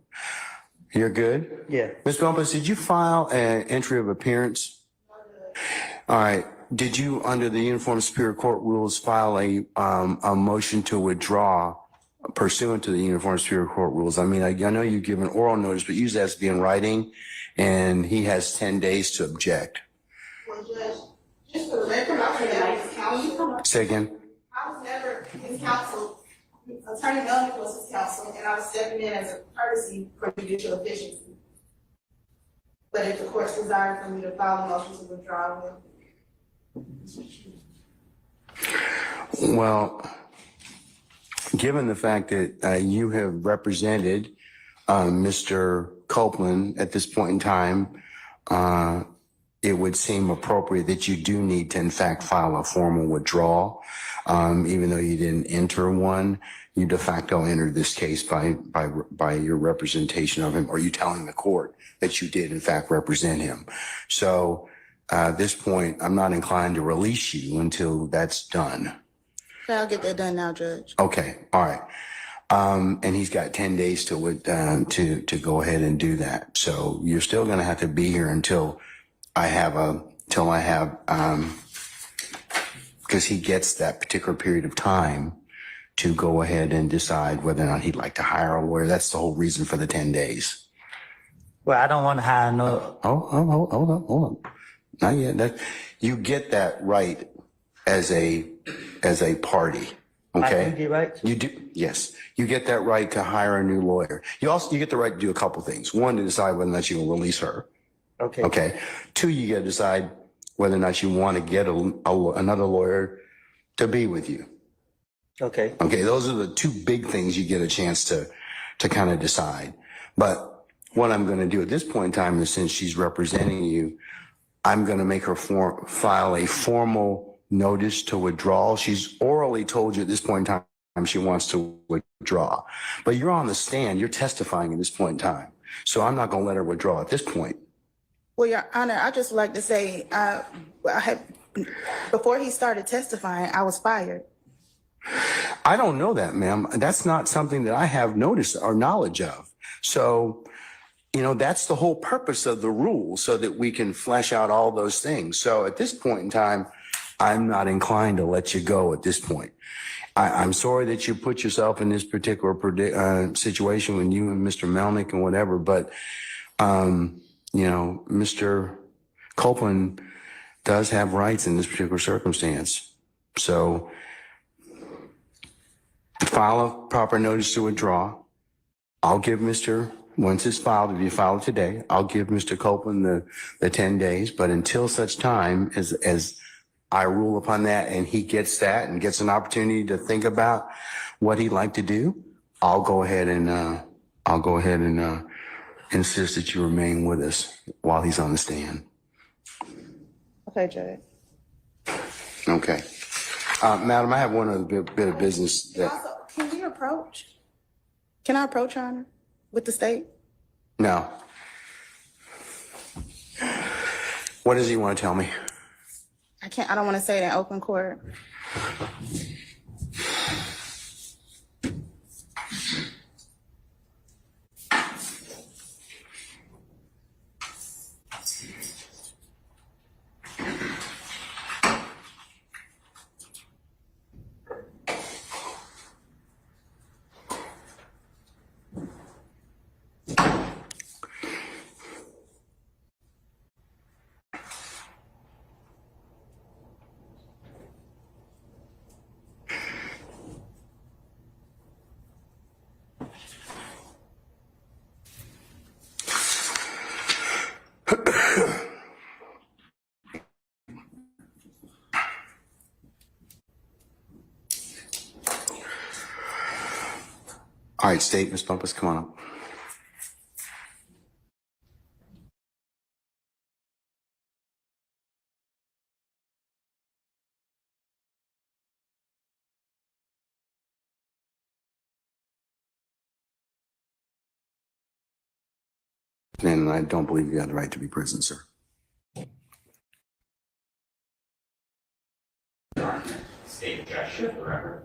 You're good? Yeah. Ms. Bumpus, did you file an entry of appearance? All right. Did you, under the Uniform Superior Court rules, file a motion to withdraw pursuant to the Uniform Superior Court rules? I mean, I know you give an oral notice, but usually it has to be in writing, and he has 10 days to object. Well, Judge, just for the record, I was never his counsel. Say again? I was never his counsel. Attorney Melnick was his counsel, and I was stepping in as a courtesy for judicial efficiency. But if the court's desire for me to file a motion to withdraw, Well, given the fact that you have represented Mr. Copeland at this point in time, it would seem appropriate that you do need to, in fact, file a formal withdrawal. Even though you didn't enter one, you de facto entered this case by your representation of him, or you telling the court that you did, in fact, represent him. So at this point, I'm not inclined to release you until that's done. I'll get that done now, Judge. Okay, all right. And he's got 10 days to go ahead and do that. So you're still going to have to be here until I have because he gets that particular period of time to go ahead and decide whether or not he'd like to hire a lawyer. That's the whole reason for the 10 days. Well, I don't want to hire no. Hold on. Not yet. You get that right as a party. Okay. I do get right. You do, yes. You get that right to hire a new lawyer. You get the right to do a couple things. One, to decide whether or not you will release her. Okay. Okay. Two, you got to decide whether or not you want to get another lawyer to be with you. Okay. Okay. Those are the two big things you get a chance to kind of decide. But what I'm going to do at this point in time is, since she's representing you, I'm going to make her file a formal notice to withdraw. She's orally told you at this point in time she wants to withdraw. But you're on the stand. You're testifying at this point in time. So I'm not going to let her withdraw at this point. Well, Your Honor, I'd just like to say, before he started testifying, I was fired. I don't know that, ma'am. That's not something that I have notice or knowledge of. So, that's the whole purpose of the rule, so that we can flesh out all those things. So at this point in time, I'm not inclined to let you go at this point. I'm sorry that you put yourself in this particular situation with you and Mr. Melnick and whatever, but, Mr. Copeland does have rights in this particular circumstance. So file a proper notice to withdraw. I'll give once it's filed, if you file it today, I'll give Mr. Copeland the 10 days, but until such time as I rule upon that and he gets that and gets an opportunity to think about what he'd like to do, I'll go ahead and insist that you remain with us while he's on the stand. Okay, Judge. Okay. Madam, I have one other bit of business that, Also, can I approach, Your Honor, with the state? no. What does he want to tell me? I don't want to say it in open court. All right, State, Ms. Bumpus, come on up. And I don't believe you have the right to be present, sir. State objection for the record.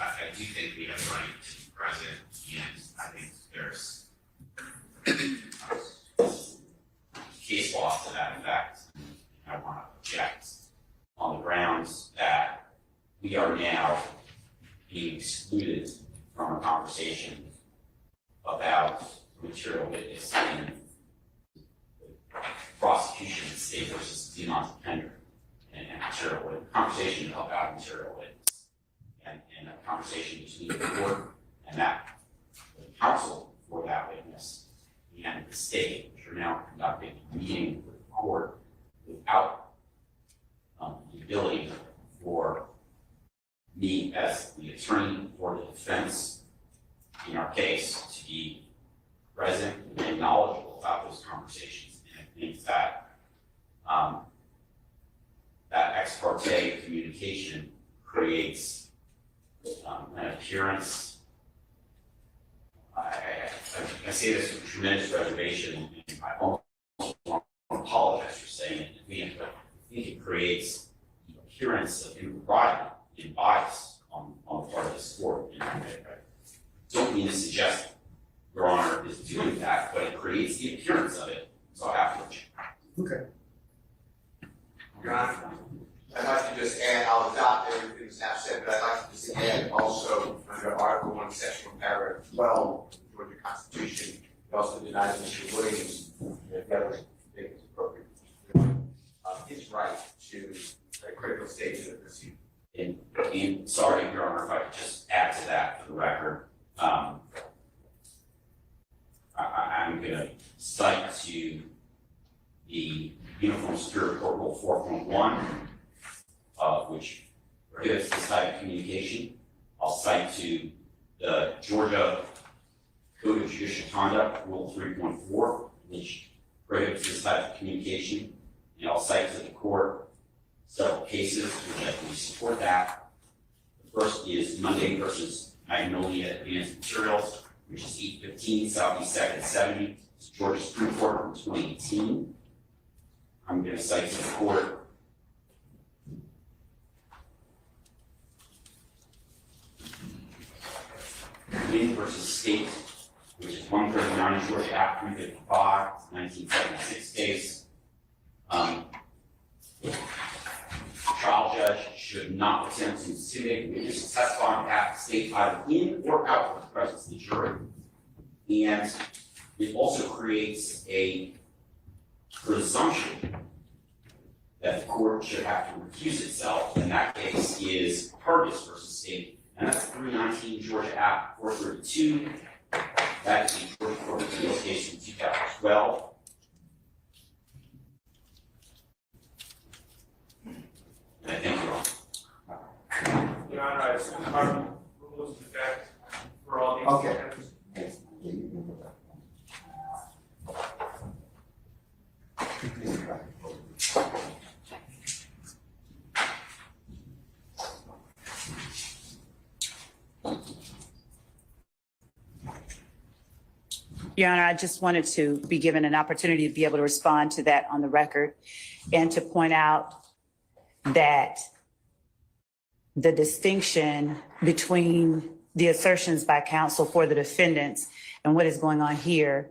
I do think we have the right to be present, and I think there's case law to that effect. I want to object on the grounds that we are now being excluded from a conversation about material witness in the prosecution of the state versus Demont Pender and material witness, conversation about material witness. And a conversation between the court and that the counsel for that witness and the state, which are now conducting a meeting with the court without the ability for me as the attorney for the defense in our case to be present and knowledgeable about those conversations. And I think that that ex parte communication creates an appearance. I say this with tremendous reservation, and I almost want to apologize for saying it, but I think it creates the appearance of impropriety and bias on the part of this court. And I don't mean to suggest Your Honor is doing that, but it creates the appearance of it, so I have to object. Okay. Your Honor, I'd like to just add, I'll adopt everything that's now said, but I'd like to just add also under Article 1, Section 1, Paragraph 12 of the Georgia Constitution, it also denies Mr. Williams, if the other think it's appropriate, his right to a critical stage of the proceeding. And sorry, Your Honor, if I could just add to that for the record. I'm going to cite to the Uniform Superior Court Rule 4.1, which prohibits this type of communication. I'll cite to the Georgia Code of Judicial Conduct, Rule 3.4, which prohibits this type of communication. And I'll cite to the court several cases which I think support that. The first is Monday versus Magnolia Advanced Materials, which is 815 Southeast 2nd 70. It's Georgia Supreme Court from 2018. I'm going to cite to the court Wynn versus State, which is 139 Georgia Act 355, 1976 case. Trial judge should not attempt to intimidate witnesses to testify on behalf of the state, either in or out of the presence of the jury. And it also creates a presumption that the court should have to recuse itself in that case is Purvis versus State, and that's 319 Georgia App 432. That is the Georgia Court of Appeals case from 2012. And I think you're wrong. Your Honor, I assume our rules in effect for all these. Okay. offenses. Your Honor, I just wanted to be given an opportunity to be able to respond to that on the record and to point out that the distinction between the assertions by counsel for the defendants and what is going on here,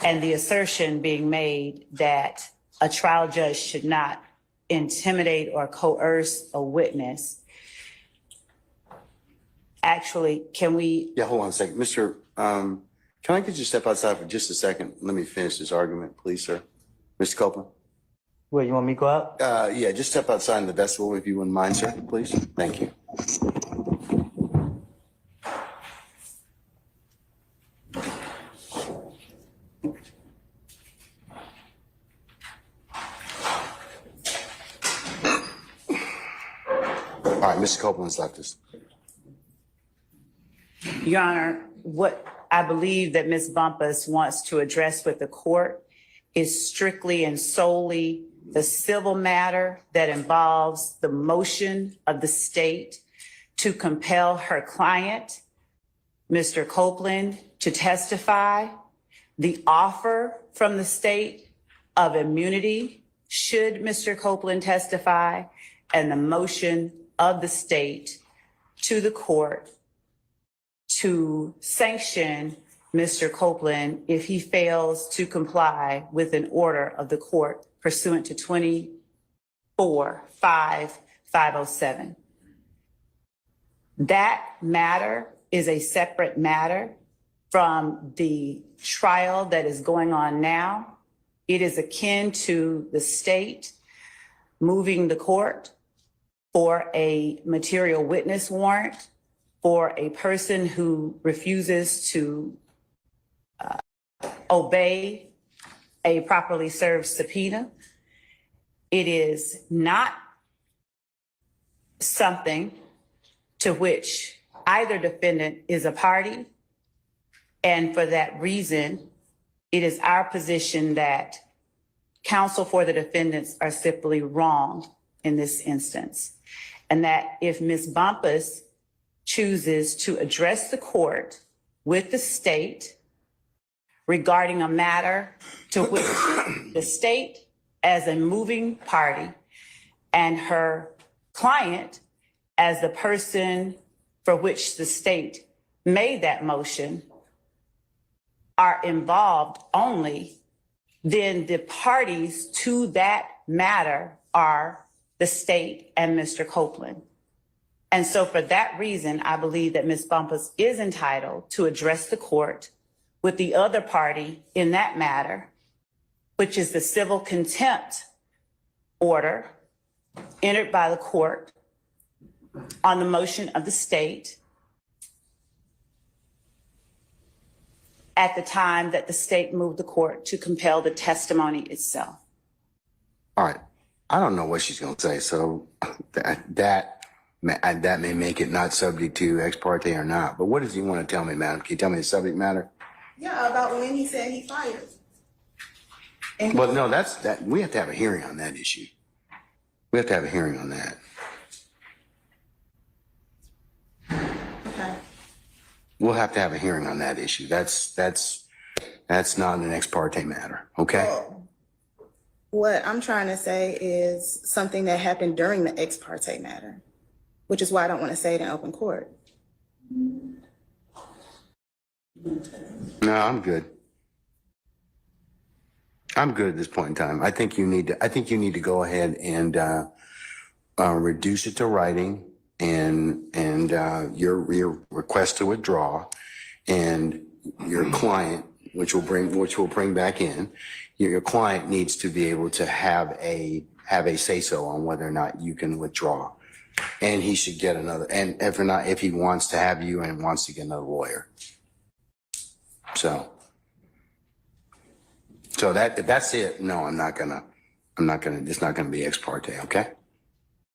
and the assertion being made that a trial judge should not intimidate or coerce a witness. Actually, can we? Yeah, hold on a second. Mr. Can I get you to step outside for just a second? Let me finish this argument, please, sir. Mr. Copeland? Where, you want me to go out? Yeah, just step outside in the vestibule if you wouldn't mind, sir, please. Thank you. All right, Mr. Copeland's left us. Your Honor, what I believe that Ms. Bumpus wants to address with the court is strictly and solely the civil matter that involves the motion of the state to compel her client, Mr. Copeland, to testify, the offer from the state of immunity should Mr. Copeland testify, and the motion of the state to the court to sanction Mr. Copeland if he fails to comply with an order of the court pursuant to 24-5-507. That matter is a separate matter from the trial that is going on now. It is akin to the state moving the court for a material witness warrant for a person who refuses to obey a properly served subpoena. It is not something to which either defendant is a party. And for that reason, it is our position that counsel for the defendants are simply wrong in this instance. And that if Ms. Bumpus chooses to address the court with the state regarding a matter to which the state as a moving party and her client as the person for which the state made that motion are involved only, then the parties to that matter are the state and Mr. Copeland. And so for that reason, I believe that Ms. Bumpus is entitled to address the court with the other party in that matter, which is the civil contempt order entered by the court on the motion of the state at the time that the state moved the court to compel the testimony itself. All right. I don't know what she's going to say, so that may make it not subject to ex parte or not. But what does he want to tell me, madam? Can you tell me the subject matter? Yeah, about when he said he fired. And Well, no, that we have to have a hearing on that issue. We have to have a hearing on that. okay. We'll have to have a hearing on that issue. That's not an ex parte matter, okay? Well, what I'm trying to say is something that happened during the ex parte matter, which is why I don't want to say it in open court. No, I'm good. I'm good at this point in time. I think you need to go ahead and reduce it to writing and your request to withdraw, and your client which we'll bring back in, your client needs to be able to have a say-so on whether or not you can withdraw. And he should get another, and if he wants to have you and wants to get another lawyer. So that's it. No, I'm not gonna, it's not gonna be ex parte, okay?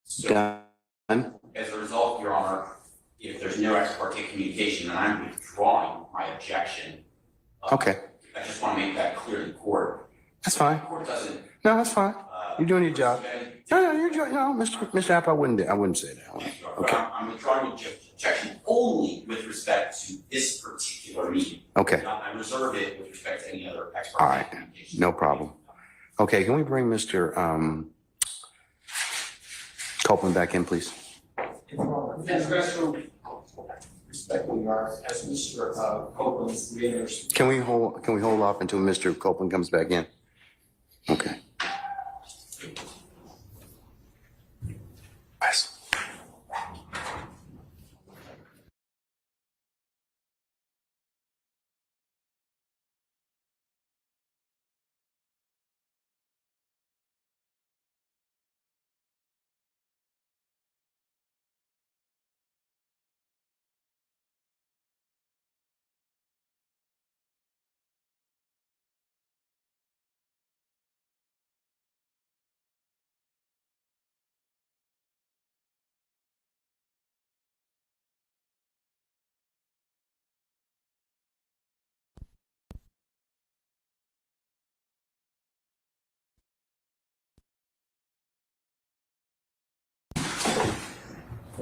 So Done? as a result, Your Honor, if there's no ex parte communication, then I'm withdrawing my objection. Okay, I just want to make that clear to the court. that's fine. The court doesn't. No, that's fine. You're doing your job. No, you're doing, no, Mr. App, I wouldn't say that. But Okay, I'm withdrawing objection only with respect to this particular meeting. okay, I reserve it with respect to any other ex all parte right, communication. no problem. Okay, can we bring Mr. Copeland back in, please? Respectfully, Your Honor, as Mr. Copeland's reiterates. Can we hold off until Mr. Copeland comes back in? Okay. Yes.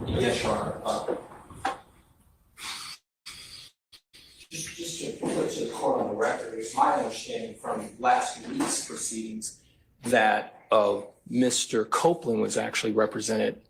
Yes, Your Honor. Just to put to the court on the record, it's my understanding from last week's proceedings that Mr. Copeland was actually represented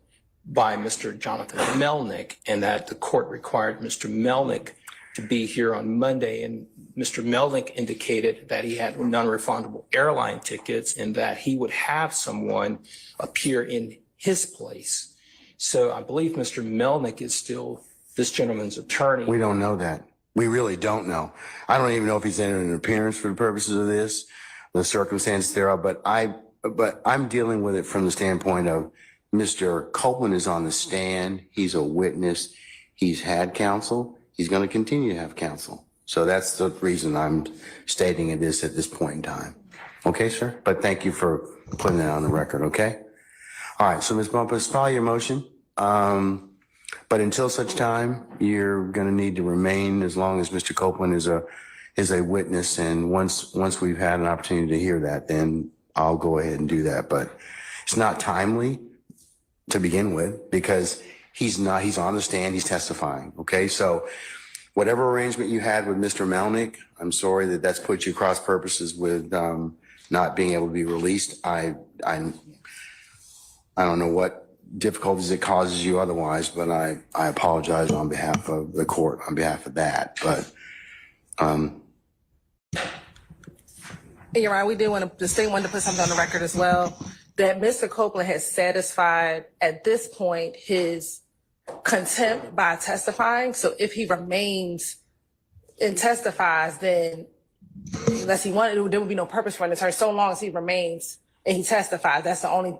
by Mr. Jonathan Melnick, and that the court required Mr. Melnick to be here on Monday. And Mr. Melnick indicated that he had non-refundable airline tickets and that he would have someone appear in his place. So I believe Mr. Melnick is still this gentleman's attorney. We don't know that. We really don't know. I don't even know if he's entered an appearance for the purposes of this, the circumstances thereof, but I'm dealing with it from the standpoint of Mr. Copeland is on the stand. He's a witness. He's had counsel. He's going to continue to have counsel. So that's the reason I'm stating it is at this point in time. Okay, sir? But thank you for putting that on the record, okay? All right, so Ms. Bumpus, follow your motion. But until such time, you're going to need to remain as long as Mr. Copeland is a witness. And once we've had an opportunity to hear that, then I'll go ahead and do that. But it's not timely to begin with because he's on the stand, he's testifying. Okay, so whatever arrangement you had with Mr. Melnick, I'm sorry that that's put you cross purposes with not being able to be released. I don't know what difficulties it causes you otherwise, but I apologize on behalf of the court, on behalf of that. But You're right. We did want to, the state wanted to put something on the record as well, that Mr. Copeland has satisfied at this point his contempt by testifying. So if he remains and testifies, then unless he wanted, there would be no purpose for an attorney. So long as he remains and he testifies, that's the only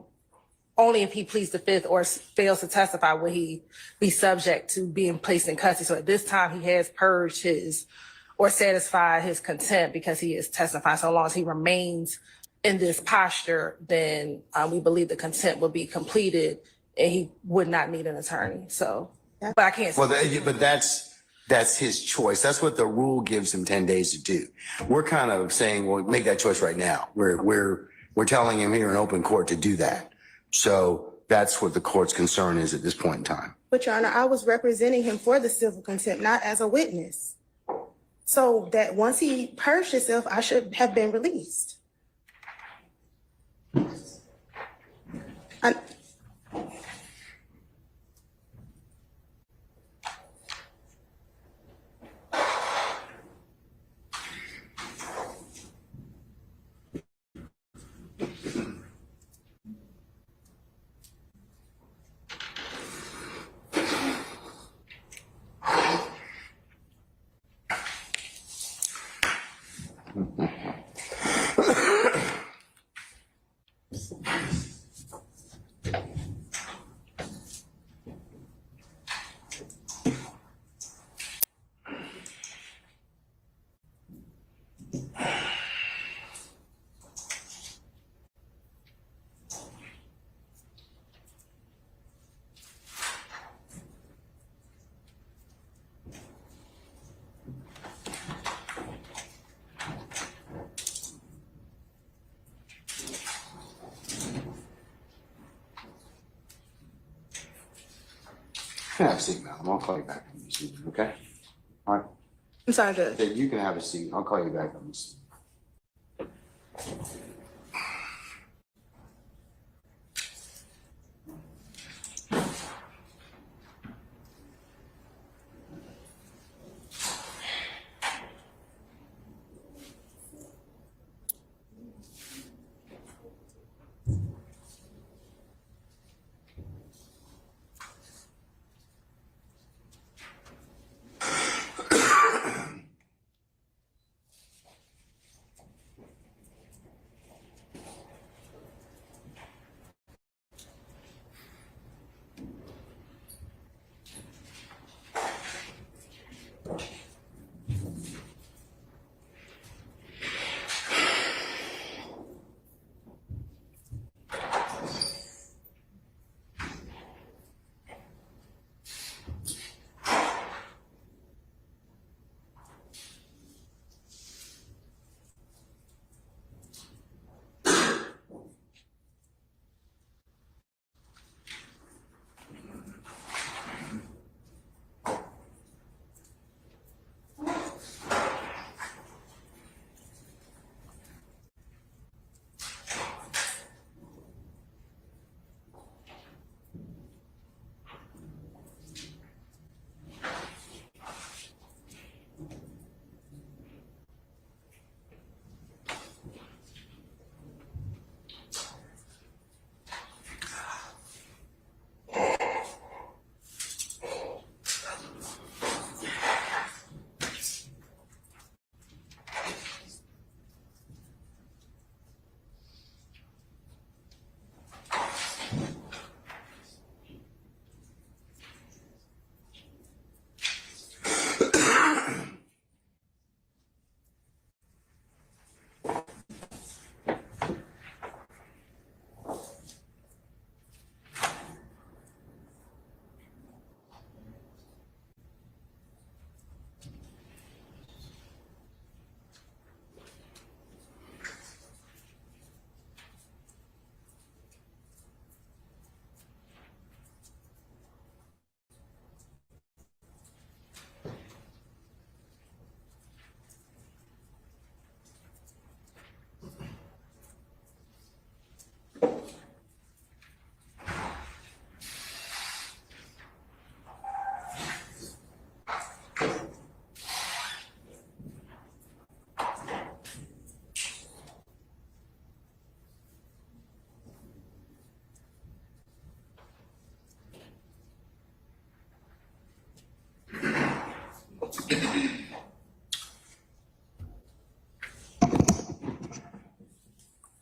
if he pleads the fifth or fails to testify will he be subject to being placed in custody. So at this time, he has purged his or satisfied his contempt because he is testifying. So long as he remains in this posture, then we believe the contempt will be completed and he would not need an attorney. So, but I can't. well, but that's his choice. That's what the rule gives him 10 days to do. We're kind of saying, well, make that choice right now. We're telling him here in open court to do that. So that's what the court's concern is at this point in time. But Your Honor, I was representing him for the civil contempt, not as a witness. So that once he purged himself, I should have been released. can have a seat, madam. I'll call you back on this evening, okay? All right. I'm sorry, Judge. Then you can have a seat. I'll call you back on this.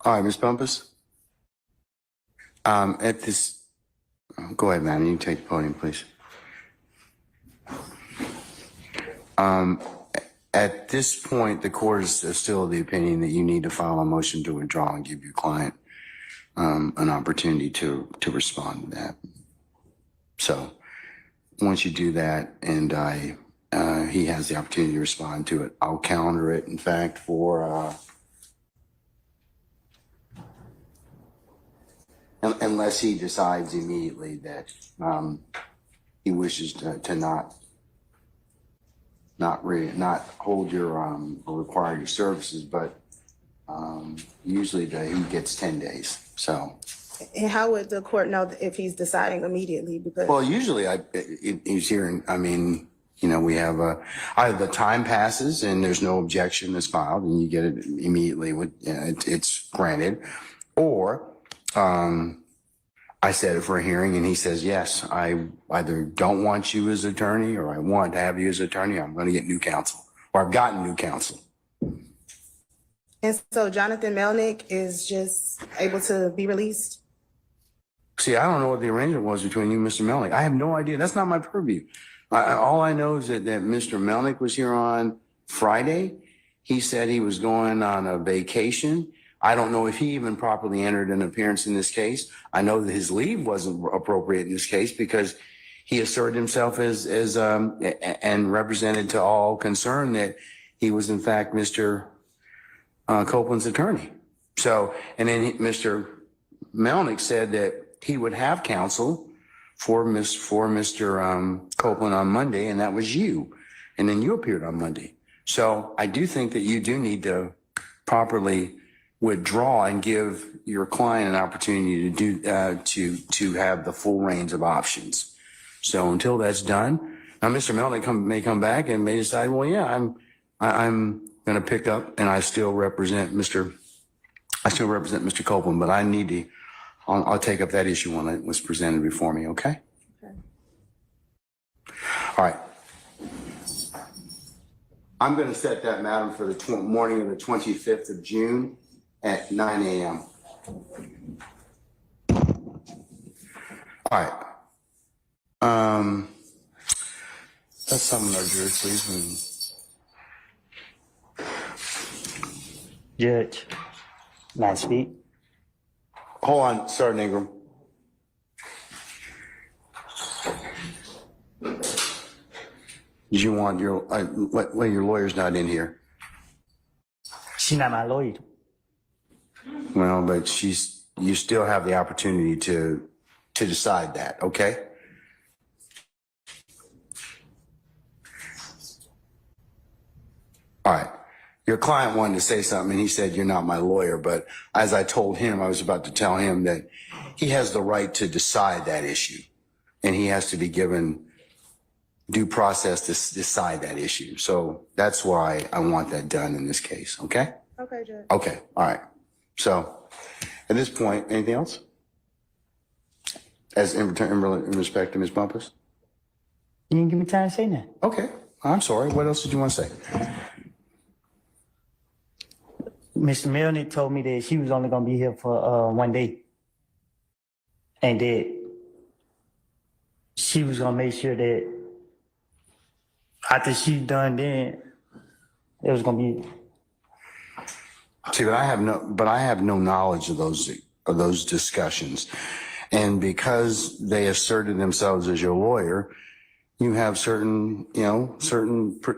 All right, Ms. Bumpus. At this, go ahead, man. You can take the podium, please. At this point, the court is still of the opinion that you need to file a motion to withdraw and give your client an opportunity to respond to that. So once you do that and he has the opportunity to respond to it, I'll calendar it, in fact, for unless he decides immediately that he wishes to not hold your or require your services, but usually he gets 10 days. So. And how would the court know if he's deciding immediately? Because Well, usually he's hearing. I mean, you know, we have either the time passes and there's no objection that's filed, and you get it immediately with it's granted, or I set it for a hearing and he says, yes, I either don't want you as attorney or I want to have you as attorney. I'm going to get new counsel, or I've gotten new counsel. and so Jonathan Melnick is just able to be released. See, I don't know what the arrangement was between you and Mr. Melnick. I have no idea. That's not my purview. All I know is that Mr. Melnick was here on Friday. He said he was going on a vacation. I don't know if he even properly entered an appearance in this case. I know that his leave wasn't appropriate in this case because he asserted himself as and represented to all concerned that he was in fact Mr. Copeland's attorney. So, and then Mr. Melnick said that he would have counsel Mr. Copeland on Monday, and that was you. And then you appeared on Monday. So I do think that you do need to properly withdraw and give your client an opportunity to have the full range of options. So until that's done, now Mr. Melton may come back and may decide, well, yeah, I'm going to pick up, and I still represent Mr. Copeland, but I need to. I'll take up that issue when it was presented before me. Okay. Okay. All right. I'm going to set that, madam, for the morning of the 25th of June at 9 a.m. All right. Let's summon our jury, please. Judge, may I speak? Hold on, Sergeant Ingram. Did you want your, your lawyer's not in here? She's not my lawyer. Well, but you still have the opportunity to decide that, okay? All right. Your client wanted to say something and he said, you're not my lawyer. But as I told him, I was about to tell him that he has the right to decide that issue and he has to be given due process to decide that issue. So that's why I want that done in this case. Okay? Okay, Judge. Okay. All right. So at this point, anything else? As in respect to Ms. Bumpus? You didn't give me time to say that. Okay. I'm sorry. What else did you want to say? Mr. Melnick told me that she was only going to be here for 1 day. And that she was going to make sure that after she's done then, it was going to be. See, but I have no knowledge of those discussions. And because they asserted themselves as your lawyer, you have certain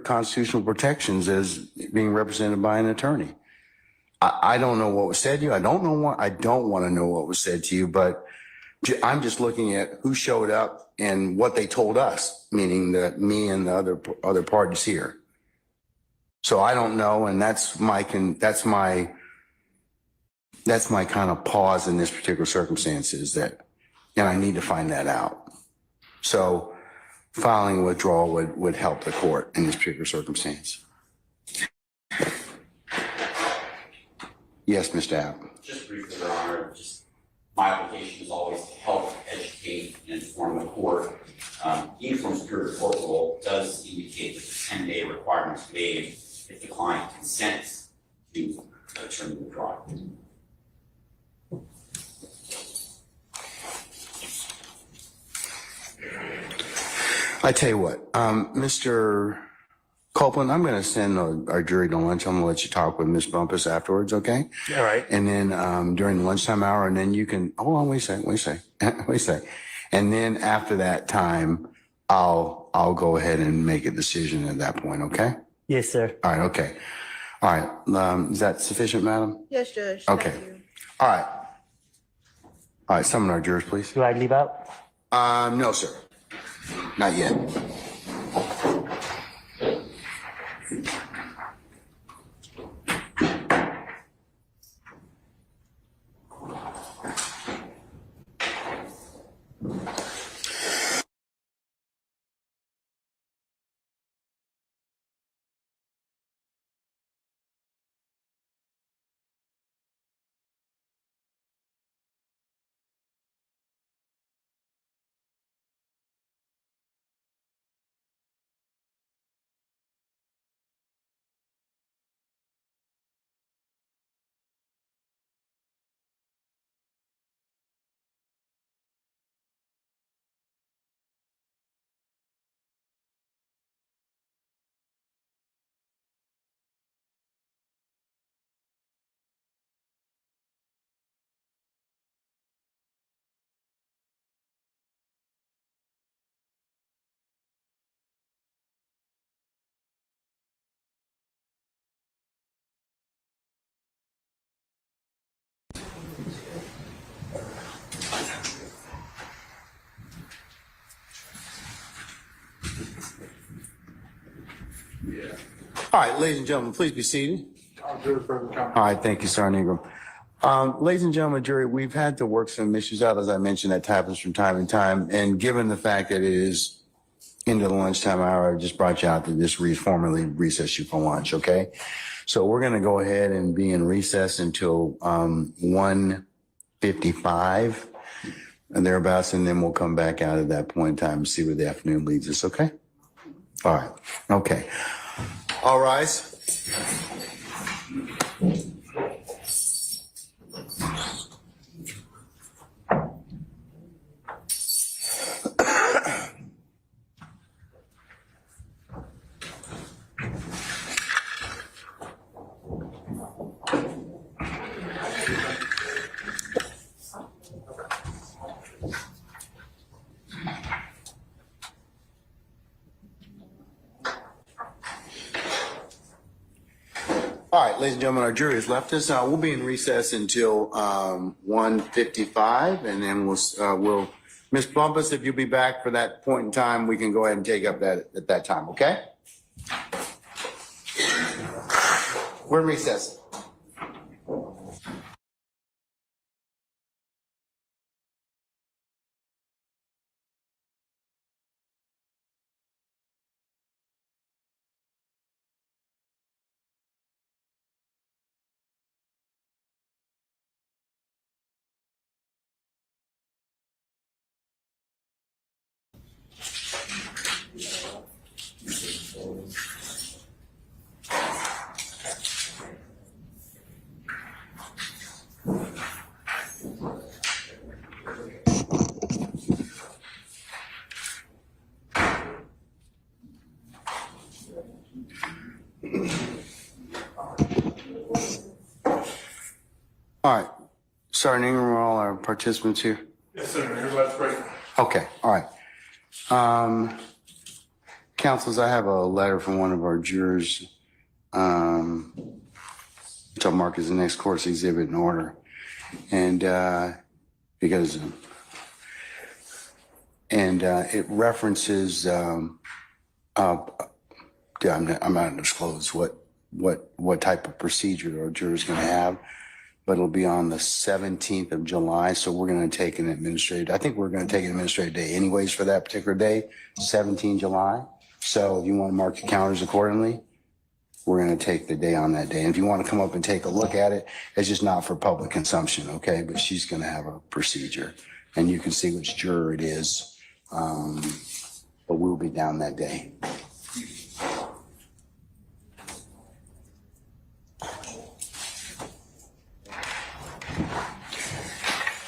constitutional protections as being represented by an attorney. I don't know what was said to you. I don't want to know what was said to you, but I'm just looking at who showed up and what they told us, meaning that me and the other parties here. So I don't know, and that's my kind of pause in this particular circumstance is that, and I need to find that out. So filing a withdrawal would help the court in this particular circumstance. Yes, Mr. App. Just briefly, Your Honor, my application is always to help educate and inform the court. Uniform Superior Court rule does indicate that the 10-day requirement is waived if the client consents to a term of withdrawal. I tell you what, Mr. Copeland, I'm going to send our jury to lunch. I'm going to let you talk with Ms. Bumpus afterwards, okay? All right. And then during the lunchtime hour, and then you can, hold on, wait a second. And then after that time, I'll go ahead and make a decision at that point, okay? Yes, sir. All right, okay. All right, is that sufficient, madam? Yes, Judge. Okay. Thank you. All right. All right, summon our jurors, please. Do I leave out? No, sir. Not yet. All right, ladies and gentlemen, please be seated. All right, thank you, Sergeant Ingram. Ladies and gentlemen, jury, we've had to work some issues out, as I mentioned, that happens from time to time. And given the fact that it is into the lunchtime hour, I just brought you out to just formally recess you for lunch, okay? So we're going to go ahead and be in recess until 1:55 and thereabouts, and then we'll come back out at that point in time and see where the afternoon leads us, okay? All right, okay. All rise. All right, ladies and gentlemen, our jury has left us. We'll be in recess until 1:55, and then we'll Ms. Bumpus, if you'll be back for that point in time, we can go ahead and take up that at that time, okay? We're in recess. All right, Sergeant Ingram, are all our participants here? Yes, sir. Everybody's great. Okay, all right. Councils, I have a letter from one of our jurors, which I'll mark as the next course exhibit in order. And it references, I'm not gonna disclose what type of procedure our juror's gonna have, but it'll be on the 17th of July. So we're going to take an administrative, I think we're going to take an administrative day anyways for that particular day, 17 July. So if you want to mark your calendars accordingly, we're going to take the day on that day. And if you want to come up and take a look at it, it's just not for public consumption, okay? But she's going to have a procedure and you can see which juror it is. But we'll be down that day.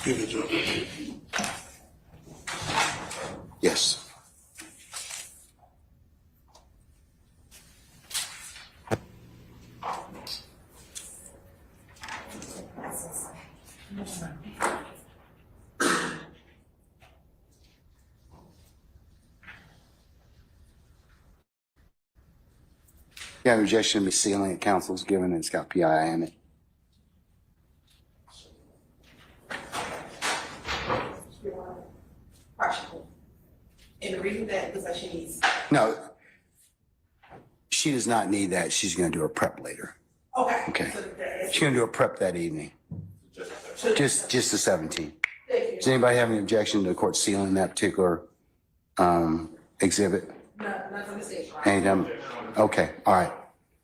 Give it to him. Yes. Yeah, rejection be sealing it, council's given, it's got PI in it. And the reason that looks like she needs. No, she does not need that. She's going to do her prep later. Okay. Okay. So that is- She's going to do her prep that evening. Just the 17th. Thank you. Does anybody have any objection to the court sealing that particular exhibit? No, not from the stage. Any of them? Okay, all right.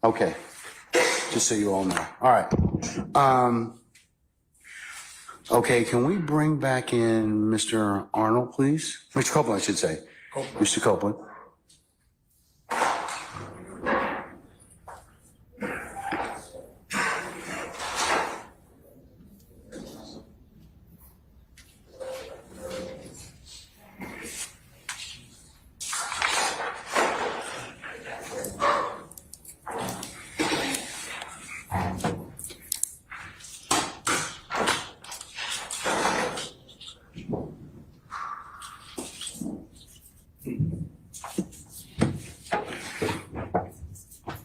Okay. Just so you all know. All right. Okay, can we bring back in Mr. Arnold, please? Mr. Copeland, I should say. Mr. Copeland.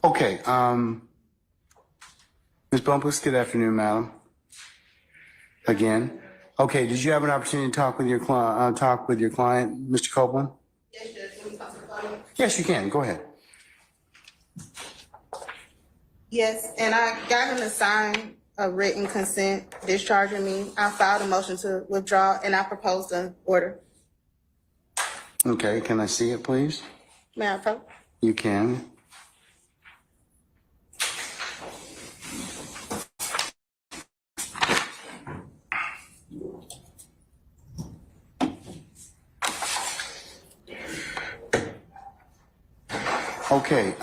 Okay, Ms. Bumpus, good afternoon, madam. Again. Okay, did you have an opportunity to talk with your client, Mr. Copeland? Yes, Judge, can we talk to the podium? Yes, you can. Go ahead. Yes, and I got him to sign a written consent discharging me. I filed a motion to withdraw and I proposed an order. Okay, can I see it, please? May I approach? You can. Okay,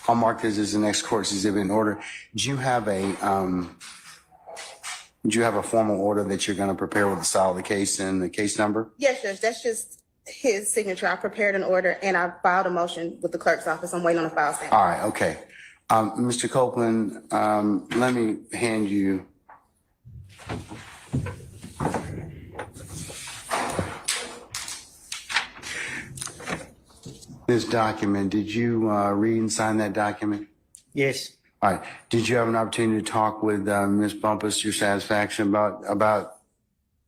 I'll mark this as the next court's exhibit in order. Do you have a formal order that you're gonna prepare with the style of the case and the case number? Yes, Judge, that's just his signature. I prepared an order and I filed a motion with the clerk's office. I'm waiting on a file stamp. All right, okay. Mr. Copeland, let me hand you. This document, did you read and sign that document? Yes. All right. Did you have an opportunity to talk with Ms. Bumpus to your satisfaction about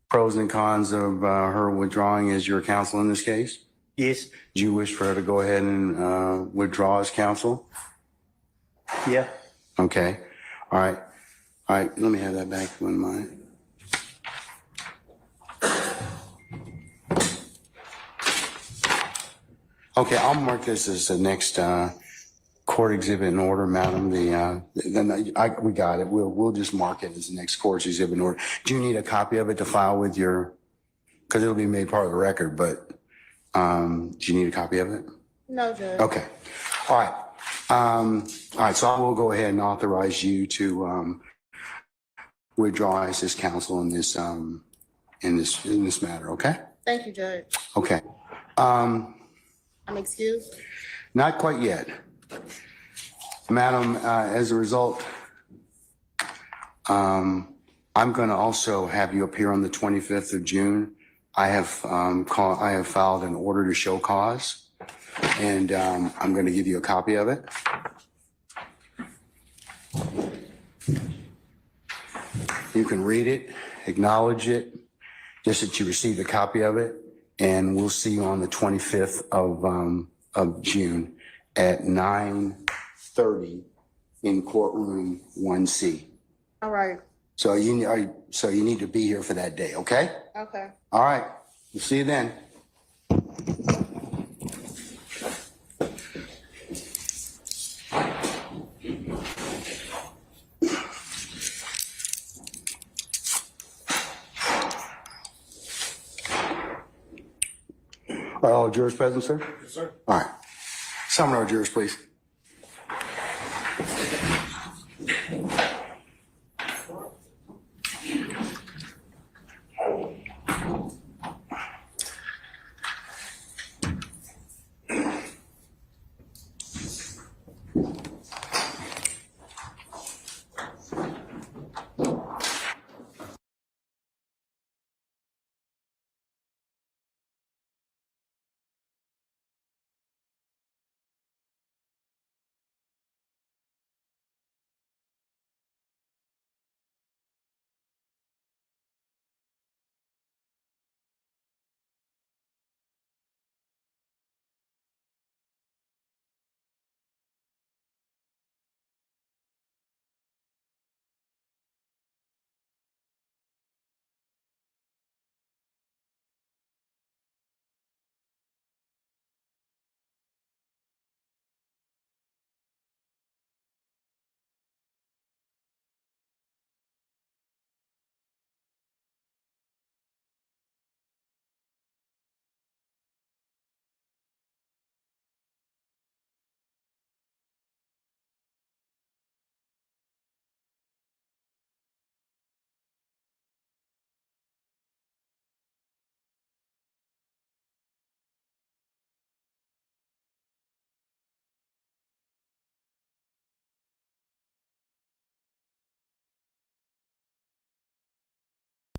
pros and cons of her withdrawing as your counsel in this case? Yes. Do you wish for her to go ahead and withdraw as counsel? Yeah. Okay. All right. All right. Let me have that back if you wouldn't mind. Okay, I'll mark this as the next court exhibit in order, madam. We got it. We'll just mark it as the next court exhibit in order. Do you need a copy of it to file with your? Because it'll be made part of the record. But do you need a copy of it? No, Judge. Okay. All right. All right. So I will go ahead and authorize you to withdraw as his counsel in this matter. Okay. Thank you, Judge. Okay. I'm excused. Not quite yet. Madam, as a result, I'm going to also have you appear on the 25th of June. I have filed an order to show cause, and I'm going to give you a copy of it. You can read it, acknowledge it, just that you received a copy of it. And we'll see you on the 25th of June at 9:30 in courtroom 1C. All right. So you need to be here for that day, okay? Okay. All right. We'll see you then. Are all jurors present, sir? Yes, sir. All right. Summon our jurors, please.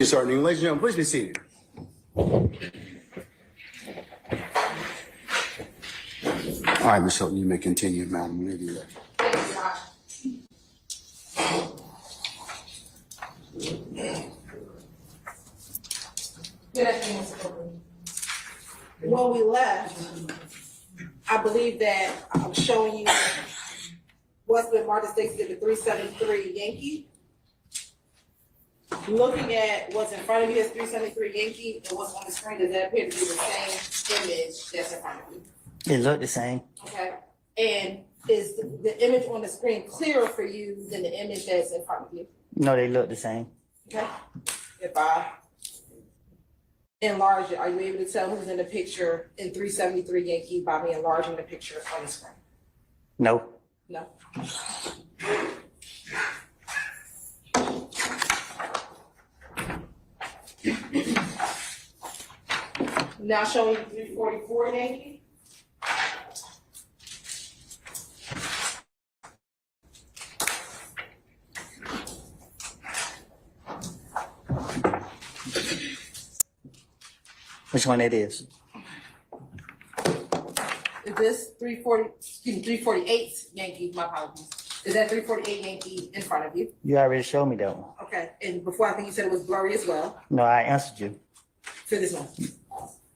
Starting, ladies and gentlemen, please be seated. All right, Ms. Hilton, you may continue, madam. You may do that. Good afternoon, Mr. Copeland. When we left, I believe that I'm showing you what's been marked as State Exhibit 373 Yankee. Looking at what's in front of you as 373 Yankee and what's on the screen, does that appear to be the same image that's in front of you? It looked the same. Okay, and is the image on the screen clearer for you than the image that's in front of you? No, they look the same. Okay, if I enlarge it, are you able to tell who's in the picture in 373 Yankee by me enlarging the picture on the screen? No. No? Now showing 344 Yankee. Which one it is? Is this 348 Yankee, my apologies. Is that 348 Yankee in front of you? You already showed me that one. Okay, and before I think you said it was blurry as well, No, I answered you. for this one.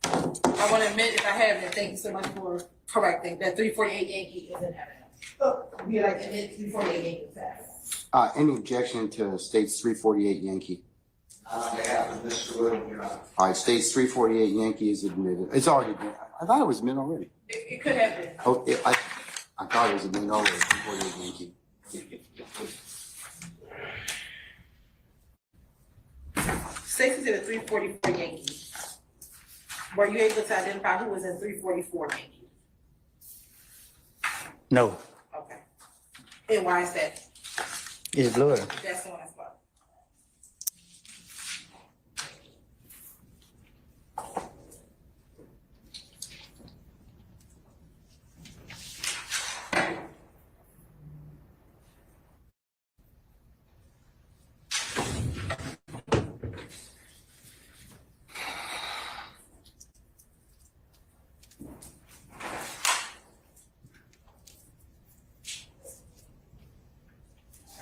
I want to admit if I have it, thank you so much for correcting, that 348 Yankee isn't having it. Oh, we like, and then 348 Yankee is having it. Any objection to States 348 Yankee? On behalf of Mr. William, Your Honor. All right, States 348 Yankee is admitted. It's already been, I thought it was admitted already. It could have been. Oh, I thought it was admitted already, 348 Yankee. State Exhibit 344 Yankee. Were you able to identify who was in 344 Yankee? No, Okay. And why is that? it's blurry. That's the one as well.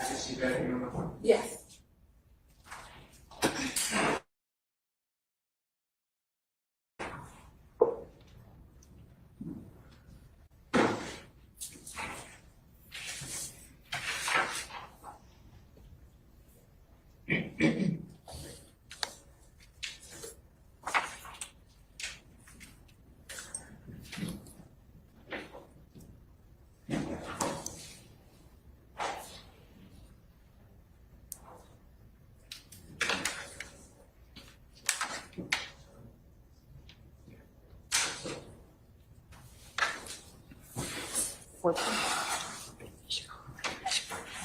I can see that, Your Honor. Yes.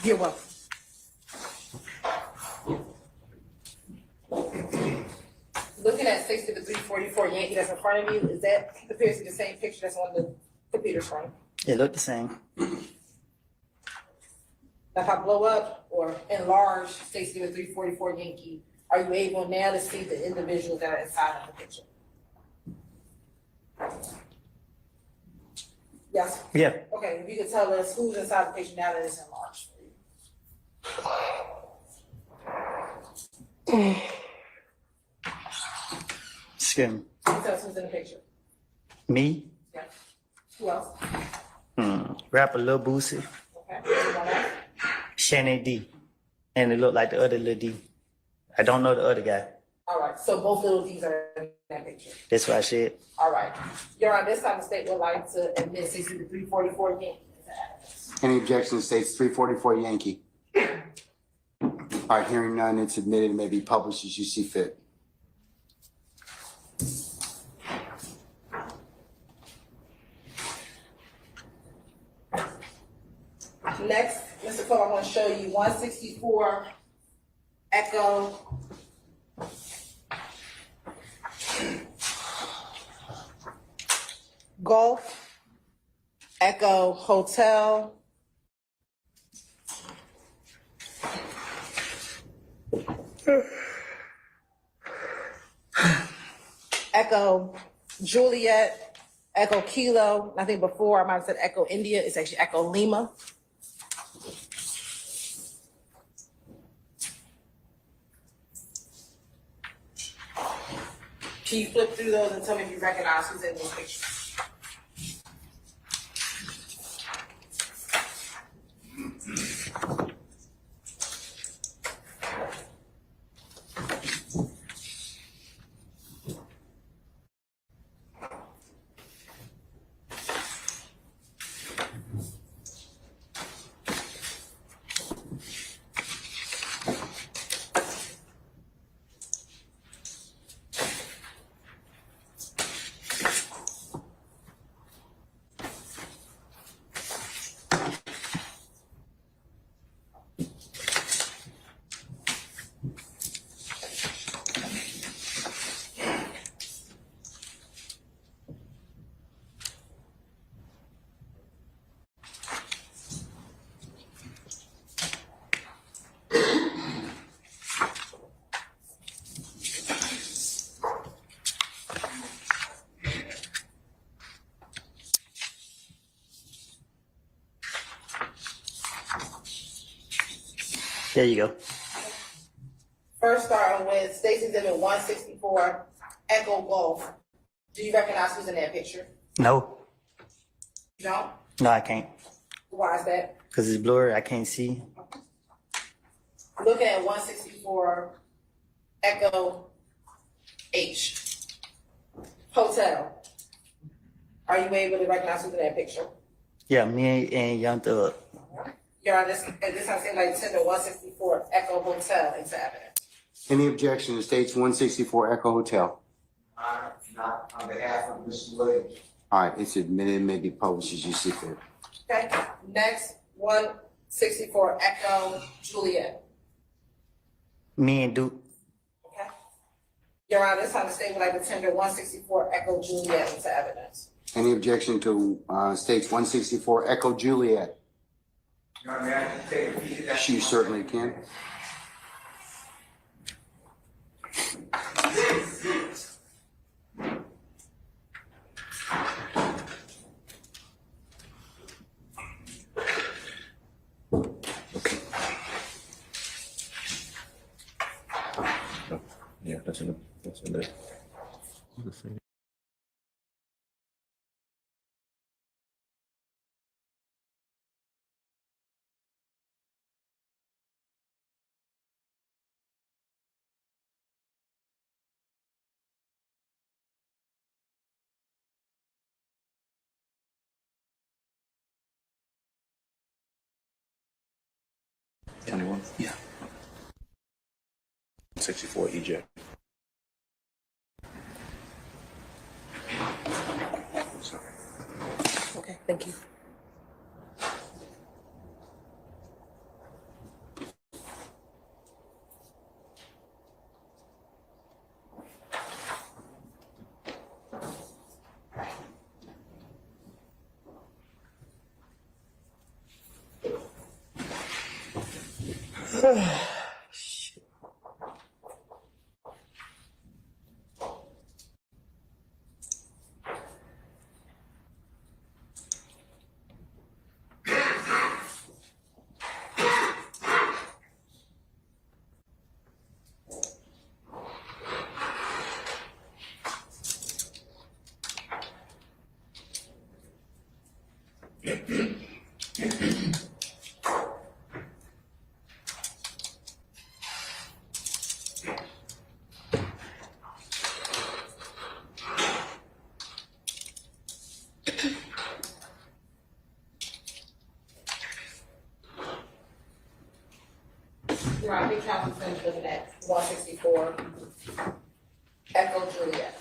You're welcome. Looking at 60 to 344 Yankee that's in front of you, is that appears to be the same picture that's on the computer screen? It looked the same. Now, if I blow up or enlarge Stacy with 344 Yankee, are you able now to see the individuals that are inside of the picture? Yes? Yeah. Okay, if you could tell us who's inside the picture now that it's enlarged for you. Excuse me. Can you tell us who's in the picture? Me? Yeah. Who else? Rapper Lil Boosie, Okay. Anyone else? Shannon D. And it looked like the other Lil D. I don't know the other guy. All right, so both little D's are in that picture. That's what I said. All right. Your Honor, this time the state would like to admit 60 to 344 Yankee. Any objection to States 344 Yankee? All right, hearing none, it's admitted and may be published as you see fit. Next, Mr. Cole, I want to show you 164 Echo. Golf, Echo Hotel. Echo Juliet, Echo Kilo. I think before I might have said Echo India. It's actually Echo Lima. Can you flip through those and tell me if you recognize who's in those pictures? There you go. First starting with Stacy Exhibit 164, Echo Golf. Do you recognize who's in that picture? No, You don't? no, I can't. Why is that? Cause it's blurry. I can't see. Looking at 164, Echo H. Hotel. Are you able to recognize who's in that picture? Yeah, me and Young Thug. Your Honor, this has seemed like tender 164 Echo Hotel into evidence. Any objection to states 164 Echo Hotel? Not on behalf of Mr. Williams. All right, it's admitted and may be published as you see fit. Okay, next, 164 Echo Juliet. Me and Duke. Okay. Your Honor, this time the state would like to tender 164 Echo Juliet into evidence. Any objection to states 164 Echo Juliet? Your Honor, may I take a peek at that? You certainly can. Yeah, that's in there. Anyone? Yeah. 64 EJ. Okay, thank you. Your Honor, I think council's finished looking at 164 Echo Juliet.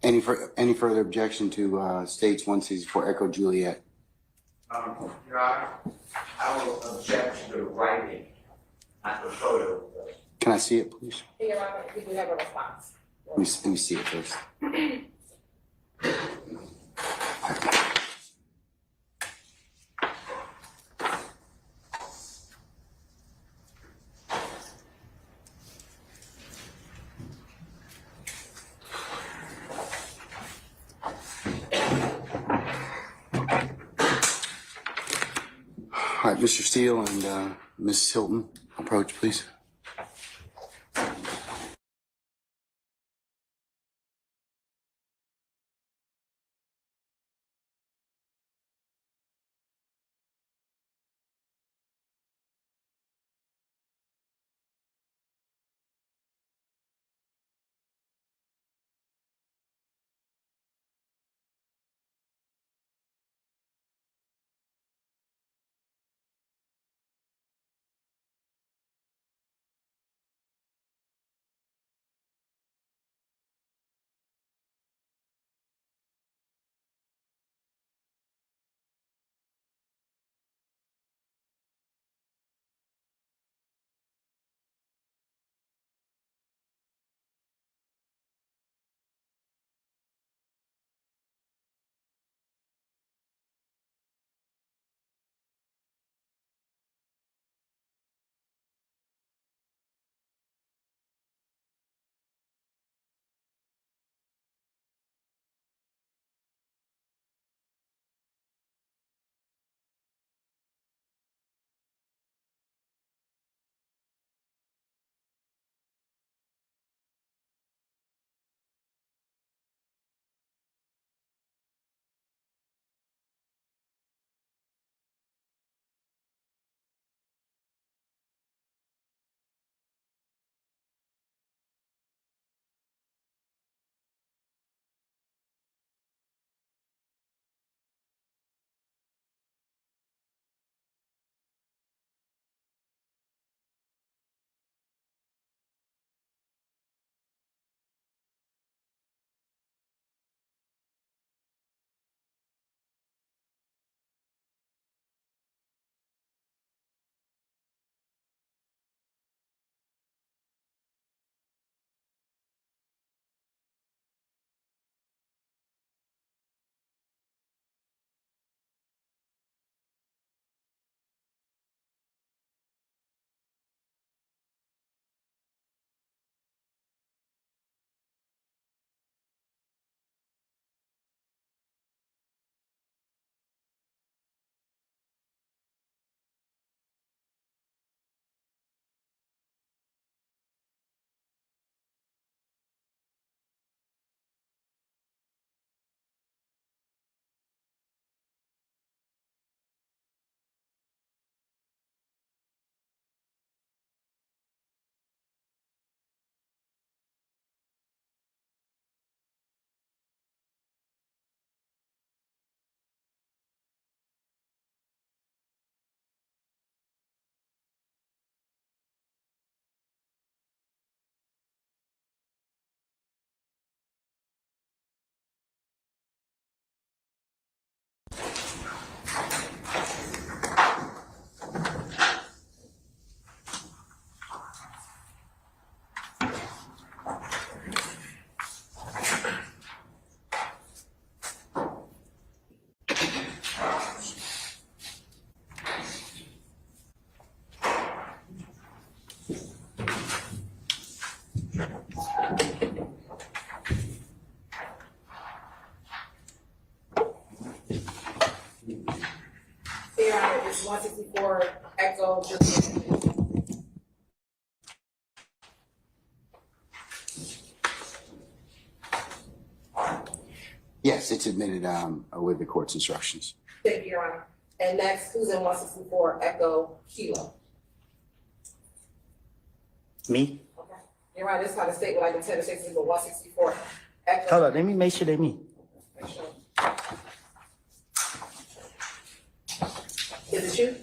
Any further objection to states 164 Echo Juliet? Your Honor, I will object to the writing, not the photo. Can I see it, please? Your Honor, we do have a response. Let me see it first. All right, Mr. Steele and Mrs. Hilton, approach, please. 164 Echo Julian. Yes, it's admitted with the court's instructions. Thank you, Your Honor. And next, who's in 164 Echo Kilo? Me? Okay. Your Honor, this kind of state would like to tell the state but 164 Echo. Hold on, let me make sure they me. Make sure. Is it you?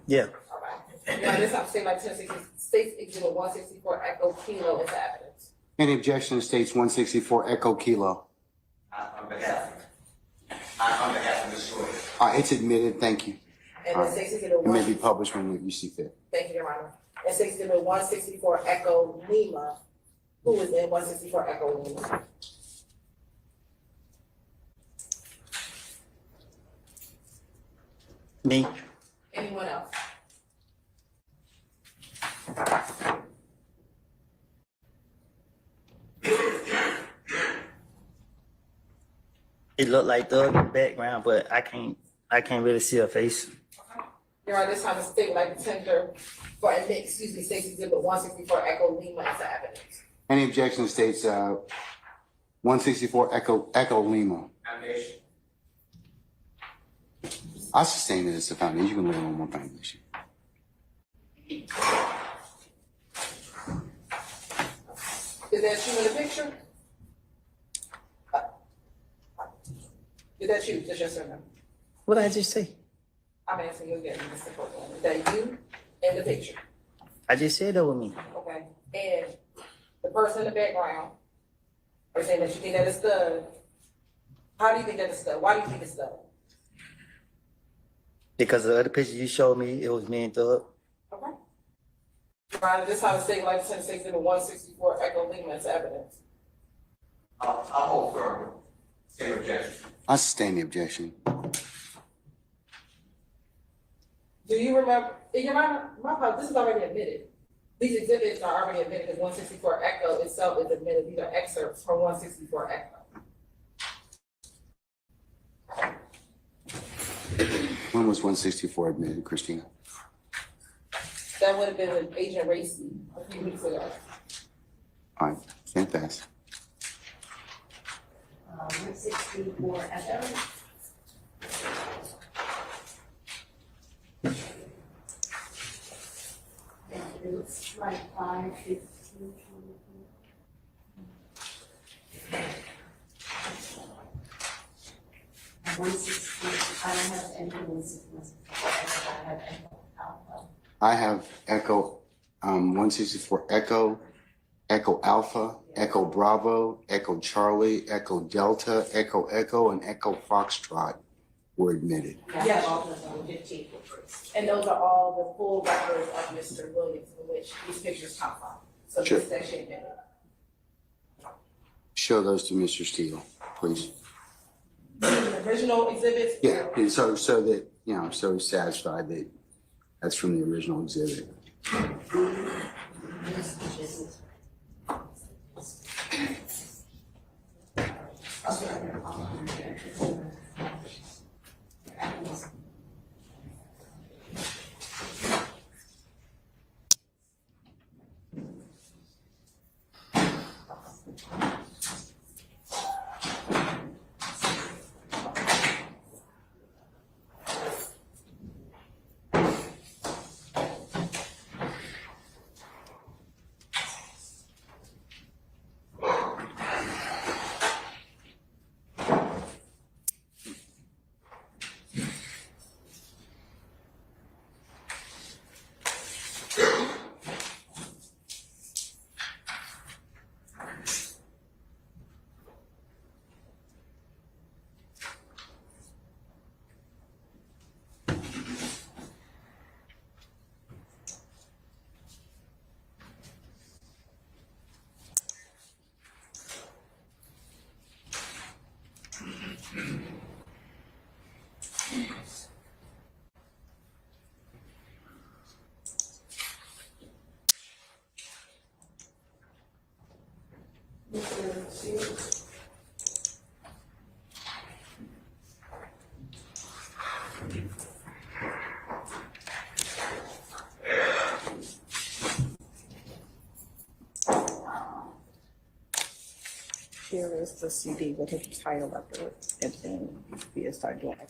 Yeah. All right. Your Honor, this time state like Tennessee States Exhibit 164 Echo Kilo is evidence. Any objection to states 164 Echo Kilo? On behalf of Ms. Williams. It's admitted, thank you. And All the right. States Exhibit It may be 1, published when you see fit. thank you, Your Honor. And States Exhibit 164 Echo Lima, who is in 164 Echo Lima? Me? Anyone else? It looked like Doug in the background, but I can't really see her face. Your Honor, this time the state would like to tender for States Exhibit 164 Echo Lima as evidence. Any objection to states 164 Echo Lima? Foundation. I sustain it as a foundation. You can look at one more foundation. Is that you in the picture? Is that you? Just yes or no? What did I just say? I'm asking you again, Mr. Copeland. Is that you in the picture? I just said that was me. Okay. And the person in the background, are saying that you think that it's Doug. How do you think that it's Doug? Why do you think it's Doug? Because the other picture you showed me, it was me and Doug. Okay. Your Honor, this time the state would like to send States Exhibit 164 Echo Lima as evidence. I'll hold firm. Same objection. I sustain the objection. Do you remember, Your Honor, my apologies, this is already admitted. These exhibits are already admitted because 164 Echo itself is admitted. These are excerpts from 164 Echo. When was 164 admitted, Christina? That would have been with Agent Racy a few weeks ago. All right, stand fast. 164 Echo. It looks like 5:15. I don't have any 164 Echo. I have Echo Alpha. I have Echo 164 Echo, Echo Alpha, Echo Bravo, Echo Charlie, Echo Delta, Echo Echo, and Echo Foxtrot were admitted. Yes. All of them, 15. And those are all the full records of Mr. Williams in which these pictures come from. So Sure. this section admitted. Show those to Mr. Steele, please. The original exhibits? Yeah, and so that, you know, so he's satisfied that that's from the original exhibit. just the CD with his title up there, and then we start doing it.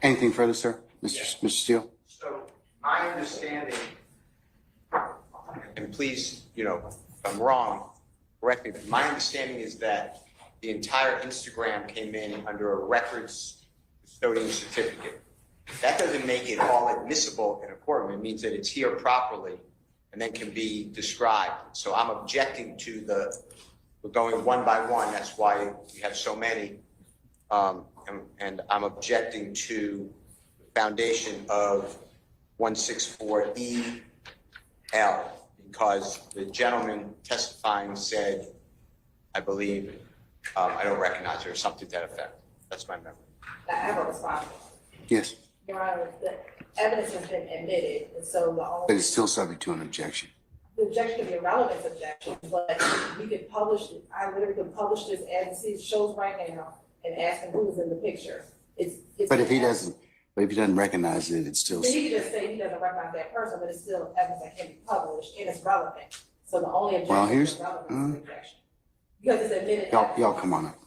Anything further, sir? Mr. Steele? So my understanding, and please, if I'm wrong, correct me, but my understanding is that the entire Instagram came in under a records custodian certificate. That doesn't make it all admissible in a courtroom. It means that it's here properly and then can be described. So I'm objecting to we're going one by one. That's why we have so many. And I'm objecting to the foundation of 164EL because the gentleman testifying said, I believe, I don't recognize her, or something to that effect. That's my memory. I have a response. Yes, Your Honor, the evidence has been admitted, and so the but only, it's still subject to an objection. the objection can be a relevant objection, but you can publish, I literally can publish this as it shows right now and ask him who was in the picture. It's. But if he doesn't recognize it, it's still. He can just say he doesn't recognize that person, but it's still evidence that can be published and it's relevant. So the only Well, objection here's- is relevant objection. Because it's admitted. Y'all come on up.